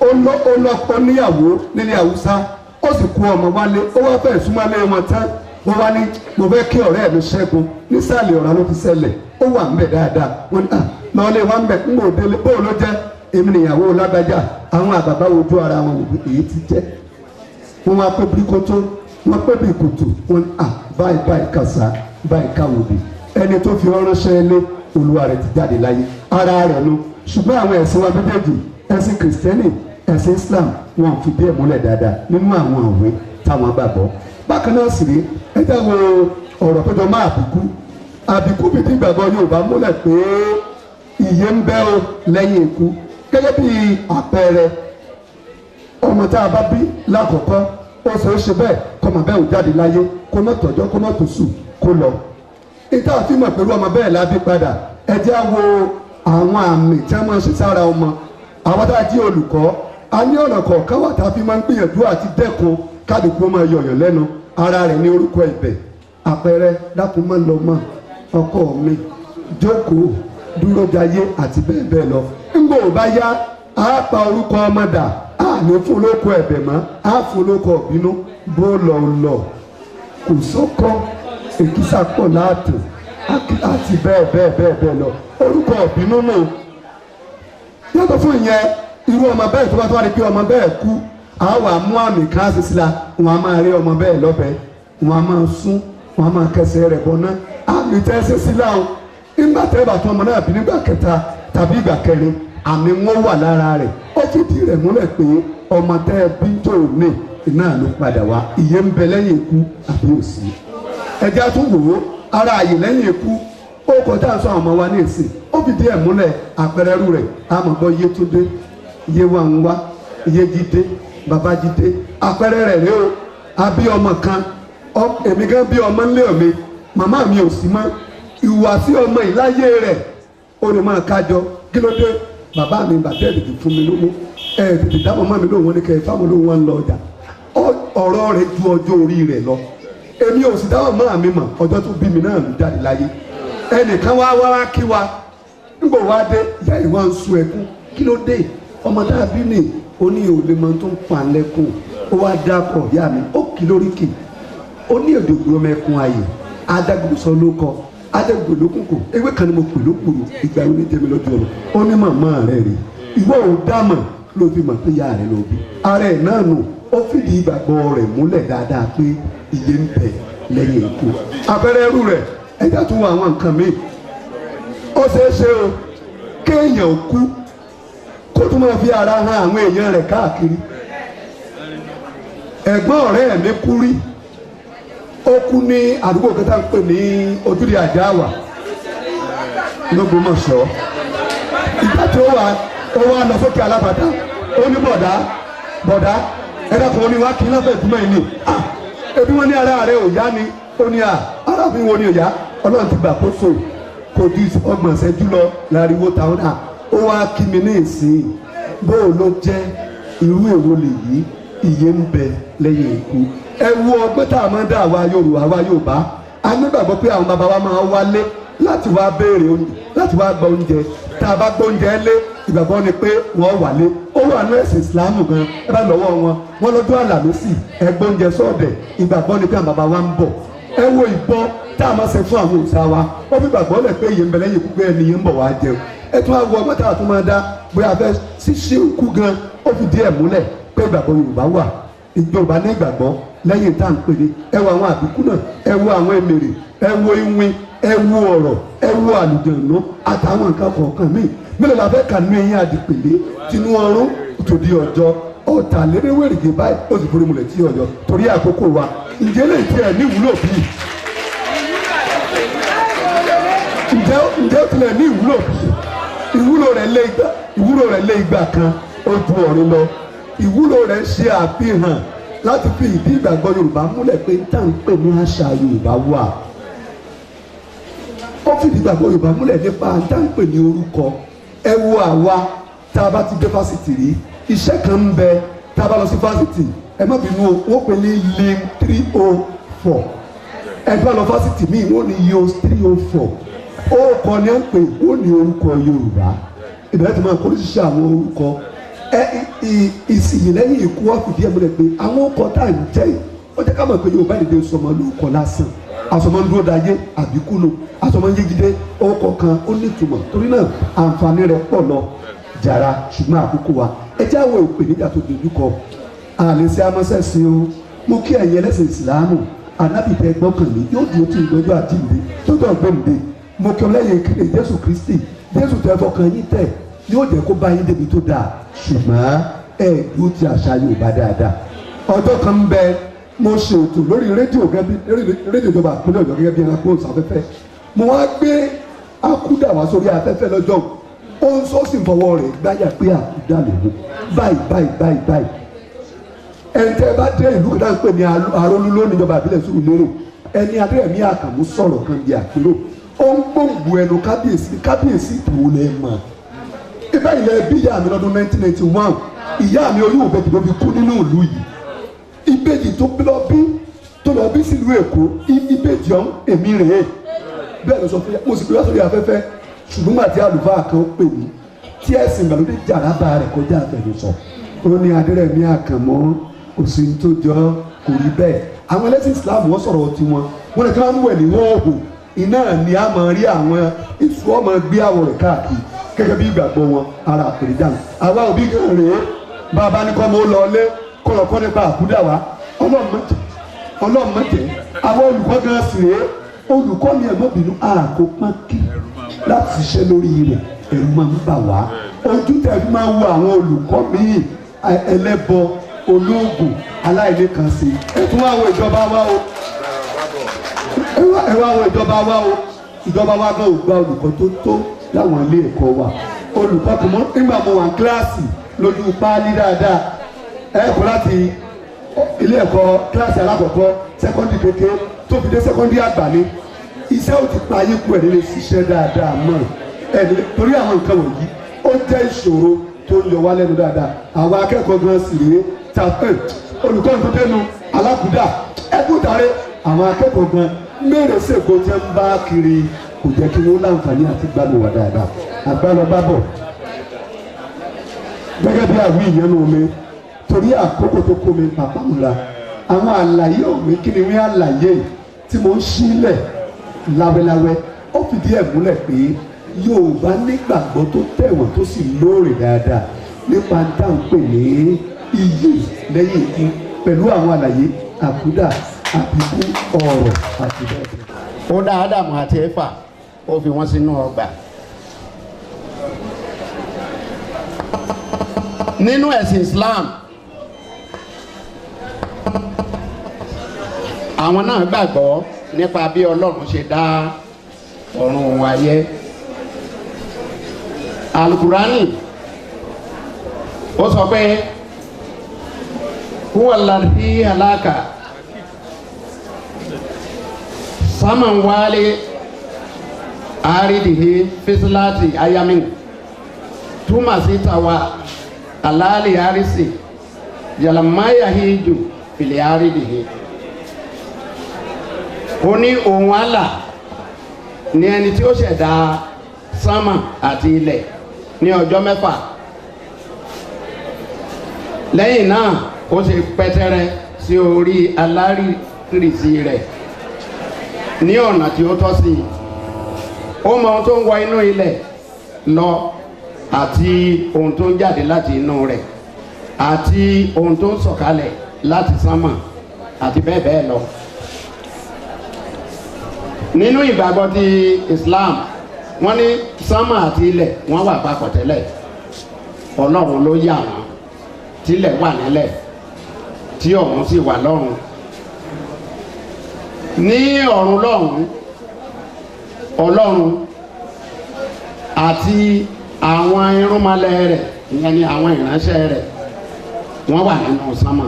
ó ó níyàwó nílé Haúsá ó sì kó ọmọ wálé ó wá fẹ́ súnmọ́lé wọn tán wọ́n wá ní mo fẹ́ kí ọ̀rẹ́ mi Ṣẹ́gun nísàlẹ̀ ọ̀rá ló ti ṣẹlẹ̀ ó wà ń bẹ̀ dáadáa wọ́n ní lọ́ọ́lé wa ń bẹ̀ ń gbòó délé bóun ló jẹ́ èmi nìyàwó lágbájá àwọn àbàbá wojú ara wọn wò èyí ti jẹ́ wọ́n wá pé bíríkótó wọ́n pé bí kòtò wọ́n ní báyìí kàṣà báyìí káwòdì ẹni tó fi ránṣẹ́ lé olúwa rẹ̀ ti jáde láyé ara rẹ̀ ló ṣùgbọ́n àwọn ẹ̀sìn wa méjèèjì ẹ̀sìn kìrìsìtẹ́nì ẹ̀sìn Islam wọn fi díẹ̀ múlẹ̀ dáadáa nínú àwọn òwe táwọn gbàgbọ́ bákan náà sì rí ẹjẹ́ wo ọ̀rọ̀ tó jọ má àbíkú bíi tí ìgbàgbọ́ Yorùbá múlẹ̀ pé ìyè ń bẹ o lẹ́yìn ikú gẹ́gẹ́ bí àpẹẹrẹ ọmọ tá a bá bí lákọ̀ọ́kọ́ ó ṣe é ṣe bẹ́ẹ̀ kọ́mọ bẹ́ẹ̀ ò jáde láyé kó má tọ̀jọ́ kó má tòṣù kó lọ ìta àfihàn pẹ̀lú ọmọ bẹ́ẹ̀ la bí padà ẹjẹ́ wo àwọn àmì tí a máa ń ṣe sára ọmọ àwọn tá a jí olùkọ́ a ní ọ̀nà kọ̀ọ̀kan wà tá a fi máa ń gbìyànjú àti dẹ́kun kádùkú máa yọ̀yàn lẹ́nu ara rẹ̀ ní orúkọ ìbẹ̀ àpẹẹrẹ dákun máa ń lọ mọ́ ọkọ mi jókòó dúró jayé àti bẹ́ẹ̀ bẹ́ẹ̀ lọ ńgbò bá yá á pa orúkọ ọmọ dà á ní fún olóko ẹ̀bẹ̀ mọ́ á fún olóko ọ̀bínú bó lọ kò sọ́kọ́ èkìsà pọ̀ láàtò àti bẹ́ẹ̀ lọ orúkọ ọ̀bínú náà yàtọ̀ fún ìyẹn irú ọmọ bẹ́ẹ̀ tó bá tó wá rí pé ọmọ bẹ́ẹ̀ kú àwọn àmú àmì kan ṣe síla wọn a máa rí ọmọ bẹ́ẹ̀ lọ́bẹ̀ wọn a máa sún wọn a máa kẹsẹ̀ rẹ̀ bọ̀ náà àmì tẹ́ ṣe síla o nígbà tẹ́ bá tún ọmọ náà bí nígbà kẹta tàbí ìgbà kẹrin àmì wọn wà lára rẹ̀ ó fìdí rẹ̀ múlẹ̀ pé ọmọ tẹ́ bí tó ní iná ló padà wá ìyè ń bẹ lẹ́yìn ikú àbí òsì ẹja tún wò ó ara àyè lẹ́yìn ikú ó kọjá sọ àwọn ọmọ wa ní ìsìn ó fìdí ẹ̀ múlẹ̀ àpẹẹrẹ rú rẹ̀ àmọ̀gbọ́ Yétúndé Yéwànwá Yéjídé Babájídé àpẹẹrẹ rẹ̀ rèé o àbí ọmọ kan èmi gan bí ọmọ ńlẹ̀ mi màmá mi ò sí mọ́ ìhùwàsí ọmọ ìláyé rẹ̀ ó lè máa kájọ kí ló dé bàbá mi bàtẹ́ èdè fún mi lówó tètè dá màmá mi lóhùn ní kẹ́ fáwọn olóhùn wọn lọ ọjà ọ̀rọ̀ rẹ̀ ju ọjọ́ orí rẹ̀ lọ èmi ò sì dá màmá mi mọ̀ ọjọ́ tó bí mi náà ló jáde láyé ẹnìkan wá kí wa nígbà wá dé ìyá ìwà ń sun ẹkún kí ló dé ọmọ dàbí ni ó ní òòlù mọ tó ń pa lẹ́kùn ó wá dákọ̀ ìyá mi ó kì lóríkì ó ní èdè ògbóró mẹ́kún ayè adágbèsọ ló kọ adágbèsọ lókùn kò ewé kan ni mo pè lókùrù ìgbà wo ni tèmi lójú ọ̀rọ̀ ó ní màmá rẹ̀ rè ìwọ ò dámọ̀ ló fi mọ̀ pé ìyá rẹ̀ ló bí ara ẹ̀ náà nù ó fìdí ìgbàgbọ́ rẹ̀ múlẹ̀ dáadáa pé ìyè ń bẹ lẹ́yìn ikú abẹ́rẹ́ ẹrú rẹ̀ ẹ̀já tún wọ àwọn nǹkan míì ó ṣeé ṣe o kéèyàn kú kó tún máa fi ara hàn àwọn èèyàn rẹ̀ káàkiri ẹ̀gbọ́n ọ̀rẹ́ mi kú rí ó kú ní àdúgbò kẹta ń pè ní ojúde àjáwà l'Ógbómọ̀ṣọ́ ìgbà tí ó wà lọ sókè alábàtà ó ní bọ̀dá ẹ̀dá kan ó ní wá kí n lábẹ́ ìtumọ̀ yìí ni ebi wọn ní ara rẹ̀ ò yá ni ó ní ara mi wo ni ò yá ọlọ́run ti gbà kó so kò di ọgbọ̀n ṣẹ́jú lọ láriwo táwọn ó wá kí mi ní ìsìn bóò ló jẹ́ irú èwo lè yí ìyè ń bẹ lẹ́yìn ikú ẹ wo ọgbẹ́ tá a máa ń dá àwa Yorùbá a nígbàgbọ́ pé àwọn bàbá wa máa wálé láti wá béèrè oúnjẹ láti wá gba oúnjẹ tá a bá gbọ́ oúnjẹ lé ìgbàgbọ́ ni pé wọ́n wálé ó wà ní ẹ̀sìn Ìsìlámù gan ẹ bá lọ́wọ́ wọn lọ́jọ́ àlàmísì ẹ gbọ́ oúnjẹ sọ́ọ̀dẹ̀ ìgbàgbọ́ ni pé àwọn bàbá wa ń bọ̀ ẹ wo ìbọn tá a máa ṣe fún àwọn òòṣà wa wọ́n fi gbàgbọ́ lẹ̀ pé ìyè ń bẹ lẹ́yìn ikú pé ẹni yẹn ń bọ̀ wá jẹun ẹ tún wá wo ọgbọ́n tá a tún máa dá bóyá fẹ́ ṣíṣe òkú gan ó fi díẹ̀ múlẹ̀ pé ìgbàgbọ́ Yorùbá wà Yorùbá ní ìgbàgbọ́ lẹ́yìn tá à ń pè ní ẹ wo àwọn àbíkú náà ẹ wo àwọn èmèrè ẹ wo iwin ẹ wo ọ̀rọ̀ ẹ wo àlùjànnú àtàwọn nǹkan kọ̀ọ̀kan míì mélòó la fẹ́ kà nínú eyín àdìpèlé tinú ọrún tòdí ọjọ́ ọ̀tàlérèwèrègè báyìí ó sì forí mulẹ̀ tí ọjọ́ torí àkókò wa ǹjẹ́ lè tiẹ̀ ní ìwúlò bíi ǹjẹ́ ó tilẹ̀ ní ìwúlò bíi ìwúlò rẹ̀ lé igba kan ó ju ọ̀rin lọ ìwúlò rẹ̀ ṣe àfihàn láti fi ìdí ìgbàgbọ́ Yorùbá múlẹ̀ pé tá à ń pè ní àṣà Yorùbá wà ó fi ìdí ìgbàgbọ́ Yorùbá múlẹ̀ nípa tá à ń pè ní orúkọ ẹ wo àwa tá a bá ti dé fásitì rí iṣẹ́ kan ń bẹ tá a bá lọ sí fásitì ẹ má bínú o wọ́n pè ní lim 304 ẹ bá lọ fásitì míì wọ́n ní yos 304 orúkọ ni à ń pè wọ́n ní orúkọ Yorùbá ìbẹ̀rẹ̀ tí máa kó oríṣiríṣi àwọn orúkọ ìsìyìn lẹ́yìn ikú ọ̀fìdí ẹ̀ múlẹ̀ pé àwọn ọkọ̀ tá à ń jẹ́ yìí ó jẹ́ ká mọ̀ pé Yorùbá èdè sọmọ lórúkọ lásán àsọmọ dúró dayé àbíkúlò àsọmọ yégidé ọkọ̀ kan ó ní ìtumọ̀ torí náà àǹfààní rẹ̀ pọ̀ lọ jàrá ṣùgbọ́n àkókò wa ẹ jẹ́ àwọn ìpèníjà tó dojú kọ àlẹ́sẹ̀ amọ́sẹ̀sìn o mo kí ẹ̀yin ẹlẹ́sìn ìsìlámù anábìtẹ́ gbọ́kànlé yóò dúró tí ìgbẹ́jọ́ àjíǹde tó dọ̀ gbẹ̀ǹde mo kí ọlẹ́yìn kéde Jésù Kristi Jésù tẹ́ fọkàn yín tẹ̀ yóò jẹ́ kó bá yín débi tó dáa ṣùgbọ́n ẹ dúró ti àṣà Yorùbá dáadáa ọjọ́ kan ń bẹ mo ṣètò lórí rédíò ìjọba àpínlẹ̀ Ọ̀yọ́ gẹ́gẹ́ bí ẹranko ìsàfẹ́fẹ́ mo wá gbé akúdà wá sórí afẹ́fẹ́ lọ́jọ́ ó ń sọ sí ìfọwọ́ rẹ̀ gbáyà pé àkúdà lòun báyìí ẹ̀ǹtẹ́ bá dé ìlú kan pè ní Arólú lónìí ìjọba àbílẹ̀ Sùúrùlérè ẹni Adéyẹmí Àkànmú sọ̀rọ̀ kan di àpérò ó ń gbòǹgbò ẹnu kábíyèsí ìtòwò lẹ́ mọ̀ ibà ilẹ̀ bí ìyá mi lọ́dún 1991 ìyá mi oyún ìbejì ló fi kú nínú ìlú yìí ìbejì tó lọ bí sílùú Èkó ìbejì ọ̀hún èmi rèé bẹ́ẹ̀ ló sọ fún yà mo sì gbé wá sórí afẹ́fẹ́ ṣùgbọ́n gbà tí àlùfáà kan pè mí tí ẹ̀sìn ìgbàlódé jàrábà rẹ̀ kọjá àfẹnusọ ó ní Adéyẹmí Àkànmú òsì tó jọ kò rí bẹ́ẹ̀ àwọn ẹlẹ́sìn Islam wọ́n sọ̀rọ̀ tiwọn wọ́n lè kí wọ́n wẹ̀ ní wọ́ọ̀hù iná ni a máa rí àwọn èso ọmọ gbé àwọ̀ rẹ̀ káàkiri gẹ́gẹ́ bí ìgbàgbọ́ wọn ara àpèrè dànù àwa òbí kan rèé bàbá ní kọ́ mo lọ lé kọ́lọ́kọ́ nípa àkúdà wa ọlọ́mọdé àwọn olùkọ́ gan sì rèé olùkọ́ ni ẹ̀mọ́bìnú àkó pọ́nkì láti ṣiṣẹ́ lórí rẹ̀ ẹ̀rù máa ń bà wá ojú tẹ̀lé máa ń wo àwọn olùkọ́ míì ẹlẹ́bọ olóògùn aláìlékànsí ẹ tún wá wo ìjọba wa o ẹ wá wo ìjọba wa o ìjọba wa gan ò gba olùkọ́ tó láwọn ilé ẹ̀kọ́ wa olùkọ́ tó mọ́ nígbà mo wà ní kíláàsì lójú páálí dáadáa ẹ kọ́ láti ilé ẹ̀kọ́ kíláàsì alákọ̀ọ́kọ́ sẹ́kọ́ndì kékeré tó fi dé sẹ́kọ́ndì àgbà ni iṣẹ́ ò ti pa ayé kú ẹ̀ nílé ṣiṣẹ́ dáadáa mọ́ ẹ̀ torí àwọn nǹkan wọ̀nyí ó jẹ́ ìṣòro tó ń yọ wá lẹ́nu dáadáa àwọn akẹ́kọ̀ọ́ gan sì rèé tàfẹ́ olùkọ́ tó dẹnu alákùdà ẹ̀kútàrẹ́ àwọn akẹ́kọ̀ọ́ gan mẹ́rẹ̀ sèkó tí ń bá kiri kò jẹ́ kí wọ́n láǹfààní àti gbádùn wà dáadáa àgbàlọ́bá bọ̀ gẹ́gẹ́ bí àwọn ìyẹn nù mi torí àkókò tó kó mi pàpà múra àwọn àlàyé òmí kí ni wọ́n àlàyé tí mo ń sílẹ̀ láwẹ́láwẹ́ ó fìdí ẹ̀ múlẹ̀ pé Yorùbá nígbàgbọ́ tó tẹ̀wọ̀n tó sì lóòrè dáadáa nípa dáńpẹ̀ ní iyì lẹ́yìn ikú pẹ̀lú àwọn àlàyé àkúdà àbíkú ọ̀rọ̀ àti bẹ́ẹ̀ bẹ́ẹ̀. ó dá Ádámù àti Éfà ó fi wọ́n sínú ọgbà. nínú ẹ̀sìn Islam àwọn náà gbàgbọ́ nípa bí Ọlọ́run ṣe dá ọ̀run wáyé. Alukurani ó sọ pé huwa alladhi halaka saman wale aridihi fislati ayamin tuma sitawa alali arisi yalamaya hiju fili aridihi ó ní òun Allah ní ẹni tí ó ṣẹ̀dá sánmà àti ilẹ̀ ní ọjọ́ mẹ́fà lẹ́yìn náà ó ṣe pẹ́tẹ́rẹ́ sí orí alárìírísí rẹ̀ ní ọ̀nà tí ó tọ́ sí ó mọ ohun tó ń wọ inú ilẹ̀ lọ àti ohun tó ń jáde láti inú rẹ̀ àti ohun tó ń sọ̀kalẹ̀ láti sánmà àti bẹ́ẹ̀ bẹ́ẹ̀ lọ. nínú ìgbàgbọ́ ti Islam wọ́n ní sánmà àti ilẹ̀ wọ́n wà papọ̀ tẹ́lẹ̀ Ọlọ́run ló yà wọ́n tílẹ̀ wà nílẹ̀ tí ọ̀run sì wà lọ́run. ní ọ̀run lọ́run Ọlọ́run àti àwọn irúnmọlẹ̀ rẹ̀ ìyẹn ni àwọn ìránṣẹ́ rẹ̀ wọ́n wà nínú sánmà.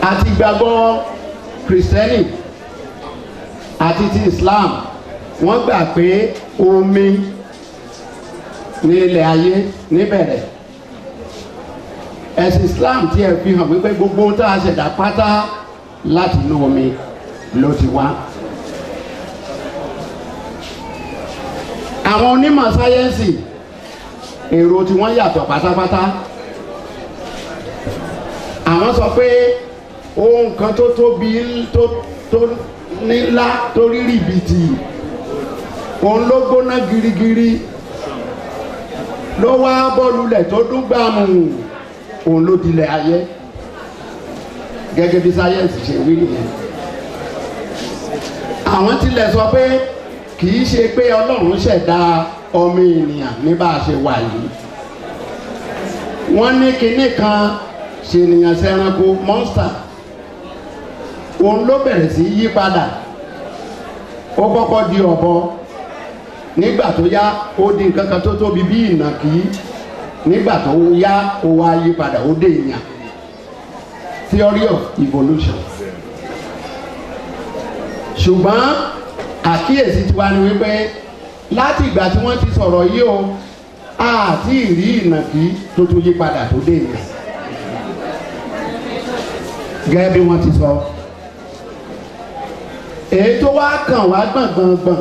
àti ìgbàgbọ́ Kristẹni àti ti Islam wọ́n gbà pé omi ní ilẹ̀ ayé níbẹ̀rẹ̀. ẹ̀sìn Islam tí ẹ fi hàn wípé gbogbo ohun tá a ṣẹ̀dá pátá láti inú omi ló ti wá. àwọn onímọ̀ sáyẹ́ǹsì èrò tí wọ́n yàtọ̀ pátápátá. Àwọn sọ pé ohun kan tó tóbi tó nílá tó rí rìbìtì òun ló gbóná girigiri ló wá bọ́lulẹ̀ tó dún gbàmù òun ló dilẹ̀ ayé gẹ́gẹ́ bí sáyẹ́ǹsì ṣe wí nìyẹn. Àwọn tilẹ̀ sọ pé kì í ṣe pé Ọlọ́run ṣẹ̀dá ọmọ ènìyàn ní bá a ṣe wà yìí. Wọ́n ní kinní kan ṣènìyàn ṣẹranko monster òun ló bẹ̀rẹ̀ sí yí padà. Ó kọ́kọ́ di ọ̀bọ, nígbà tó yá ó di nǹkan kan tó tóbi bí ìnàkí, nígbà tó yá ó wá yí padà ó dé èèyàn. Theory of evolution. Ṣùgbọ́n àkíyèsí tiwa ni wípé láti ìgbà tí wọ́n ti sọ̀rọ̀ yìí o àti ìrí ìnàkí tó tún yí padà tó dé èèyàn. Gẹ́gẹ́ bí wọ́n ti sọ. Èyí tó wá kàn wá gbọ̀ngbọ̀ngbọ̀n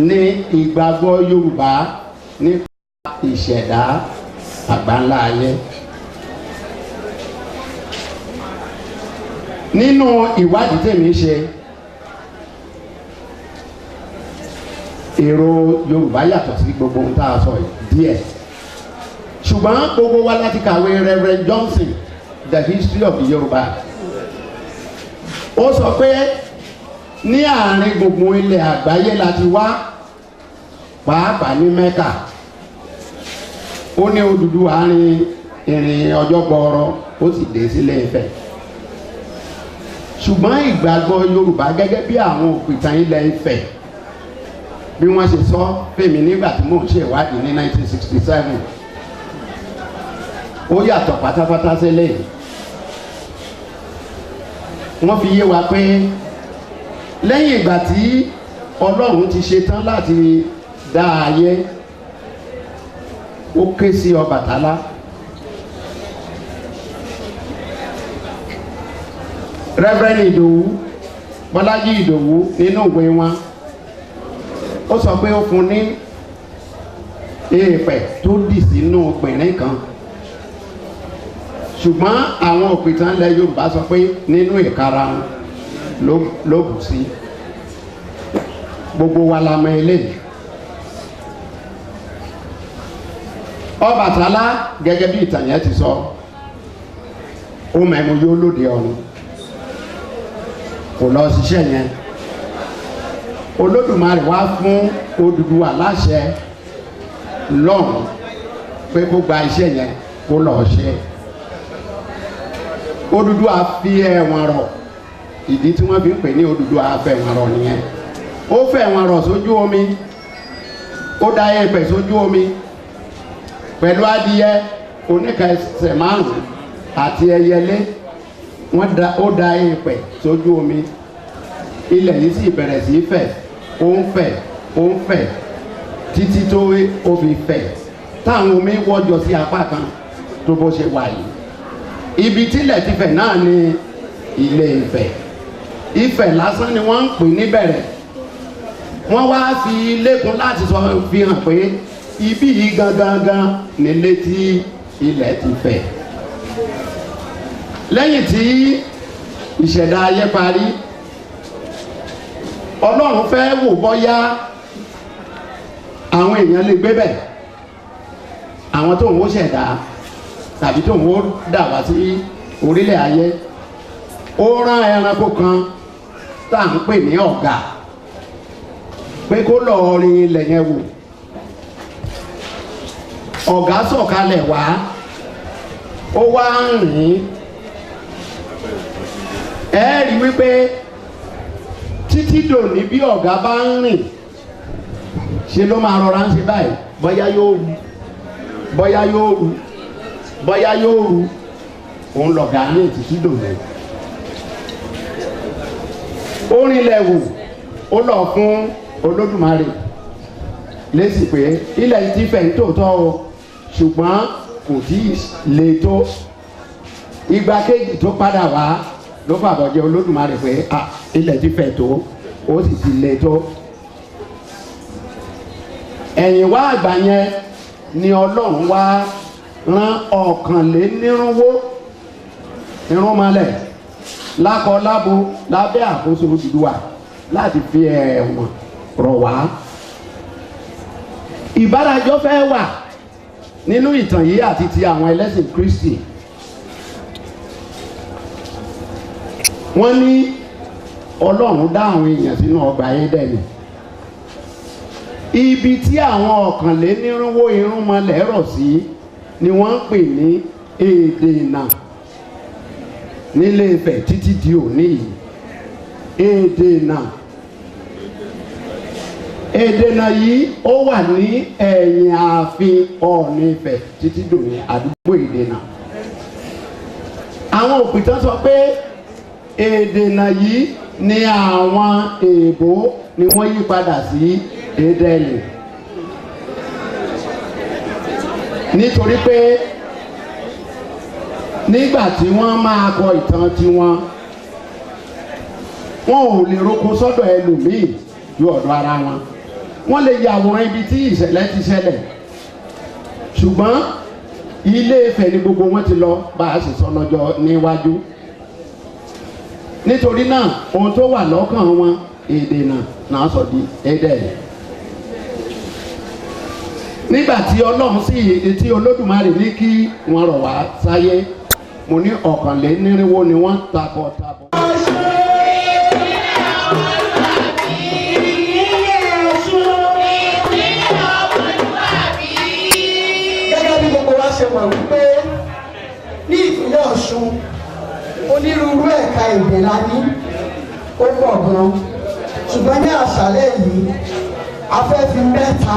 ní ìgbàgbọ́ Yorùbá nípa ìṣẹ̀dá àgbáńlá ayé. Nínú ìwádìí tèmi ṣe, èrò Yorùbá yàtọ̀ sí gbogbo ohun tá a sọ díẹ̀. Ṣùgbọ́n gbogbo wa láti kàwé Reverend Johnson, The History of the Yorùbá. Ó sọ pé ní àárín gbogbo ilẹ̀ àgbáyé láti wá, pàápàá ní Mẹ́kà. Ó ní Odùduwà àárín ìrìn ọjọ́ gbọọrọ ó sì dé sílé Ifẹ̀. Ṣùgbọ́n ìgbàgbọ́ Yorùbá gẹ́gẹ́ bí àwọn òpìtàn ilẹ̀ Ifẹ̀ bí wọ́n ṣe sọ fèmí nígbà tí mò ń ṣe ìwádìí ní 1967 ó yàtọ̀ pátápátá sílẹ̀. Wọ́n fi yé wa pé lẹ́yìn ìgbà tí Ọlọ́run ti ṣe tán láti dá ayé, ó ké sí Ọbàtálá. Reverend Ìdòwú, Bọ́lájí Ìdòwú nínú ìwé wọn ó sọ pé ó fún ní èèpẹ̀ tó dì sínú pìnrín kan. Ṣùgbọ́n àwọn òpìtàn ilẹ̀ Yorùbá sọ pé nínú ìkarahun ló bù sí. Gbogbo wa la mọ̀ eléyìí. Ọbàtálá gẹ́gẹ́ bí ìtàn yẹn ti sọ, ó mẹ́mu yóò lóde ọ̀run, kò lọ ṣiṣẹ́ yẹn. Olódùmarè wá fún Odùduwà láṣẹ lọ́run pé kó gba iṣẹ́ yẹn kó lọ ṣe. Odùduwà fi ẹ̀wọ̀n rọ̀, ìdí tí wọ́n fi ń pè ní Odùduwà fẹ̀wọ̀n rọ̀ nìyẹn. Ó fẹ̀wọ̀n rọ̀ sójú omi, ó da ẹ̀pẹ̀ sójú omi pẹ̀lú adìyẹ oníka ẹsẹ̀ márùn-ún àti ẹyẹlé. Ó da ẹ̀pẹ̀ sójú omi, ilẹ̀ yìí sì bẹ̀rẹ̀ sí fẹ̀, ó ń fẹ̀, ó ń fẹ̀ títí tó ó fi fẹ̀ táwọn omi wọ́jọ sí apá kan tó bó ṣe wà yìí. Ibi tílẹ̀ ti fẹ̀ náà ni Ilé Ifẹ̀. Ifẹ̀ lásán ni wọ́n ń pè níbẹ̀rẹ̀. Wọ́n wá fi lékun láti sọ fi hàn pé ibi yìí gangan nílé tí ilẹ̀ ti fẹ̀. Lẹ́yìn tí ìṣẹ̀dá ayé parí, Ọlọ́run fẹ́ wò bọ́yá àwọn èèyàn lè gbé bẹ̀, àwọn tó ń wó ṣẹ̀dá tàbí tó ń wó dà wá sí orílẹ̀ ayé. Ó rán ẹranko kan tá à ń pè ní ọ̀gà pé kó lọ rin ilẹ̀ yẹn wò. Ọ̀gá sọ̀kalẹ̀ wá, ó wá ń rìn. Ẹ rí wípé títí dòní bí ọ̀gá bá ń rìn ṣe ló máa rọra ń ṣe báyìí, bóyá yóò rú, bóyá yóò rú, bóyá yóò rú. Òun lọ̀gá ní títí dòní. Ó rinlẹ̀ wò, ó lọ fún Olódùmarè lésì pé ilẹ̀ ti fẹ̀ nítòótọ́ o, ṣùgbọ́n kò tí ì le tó. Ìgbà kejì tó padà wá ló fàbọ̀jẹ́ Olódùmarè pé ilẹ̀ ti fẹ̀ tó, ó sì ti le tó. Ẹ̀yìn wá àgbà yẹn ni Ọlọ́run wá rán ọ̀kànlénírínwó irúnmọlẹ̀ lákọlábo lábẹ́ àkóso Odùduwà láti fi ẹ̀wọ̀n rọ̀ wá. Ìbárajọ fẹ́ wà nínú ìtàn yìí àti ti àwọn ẹlẹ́sìn Kristi. Wọ́n ní Ọlọ́run dá àwọn èèyàn sínú ọgbà Édẹ́nì. Ibi tí àwọn ọ̀kànlénírínwó irúnmọlẹ̀ rọ̀ sí ni wọ́n ń pè ní Èdènà nílé Ifẹ̀ títí di òní yìí. Èdènà. Èdènà yìí ó wà ní ẹ̀yìn ààfin Ọọ̀ni Ifẹ̀ títí dòní àdúgbò Èdènà. Àwọn òpìtàn sọ pé Èdènà yìí ni àwọn èèbó ni wọ́n yí padà sí Édẹ́nì. Nítorí pé nígbà tí wọ́n máa kọ ìtàn tiwọn, wọn ò lè roko sọ́dọ̀ ẹlòmíì ju ọ̀dọ̀ ara wọn. Wọ́n lè yàwòrán ibi tí ìṣẹ̀lẹ̀ ti ṣẹlẹ̀, ṣùgbọ́n Ilé Ifẹ̀ ni gbogbo wọn ti lọ bá a sì sọ lọ́jọ́ níwájú. Nítorí náà ohun tó wà lọ́kàn wọn Èdènà náà sọ di Édẹ́nì. Nígbà tí Ọlọ́run sì etí Olódùmarè ní kí wọ́n rọ̀ wá sáyé, mo ní ọ̀kànlénírínwó ni wọ́n takọ̀tabo. Gẹ́gẹ́ bí gbogbo wa ṣe mọ̀ wípé ní ìpínlẹ̀ Ọ̀ṣun onírúurú ẹ̀ka èdè la ní, ó pọ̀ gan-an, ṣùgbọ́n ní àṣálẹ́ yìí a fẹ́ fi mẹ́ta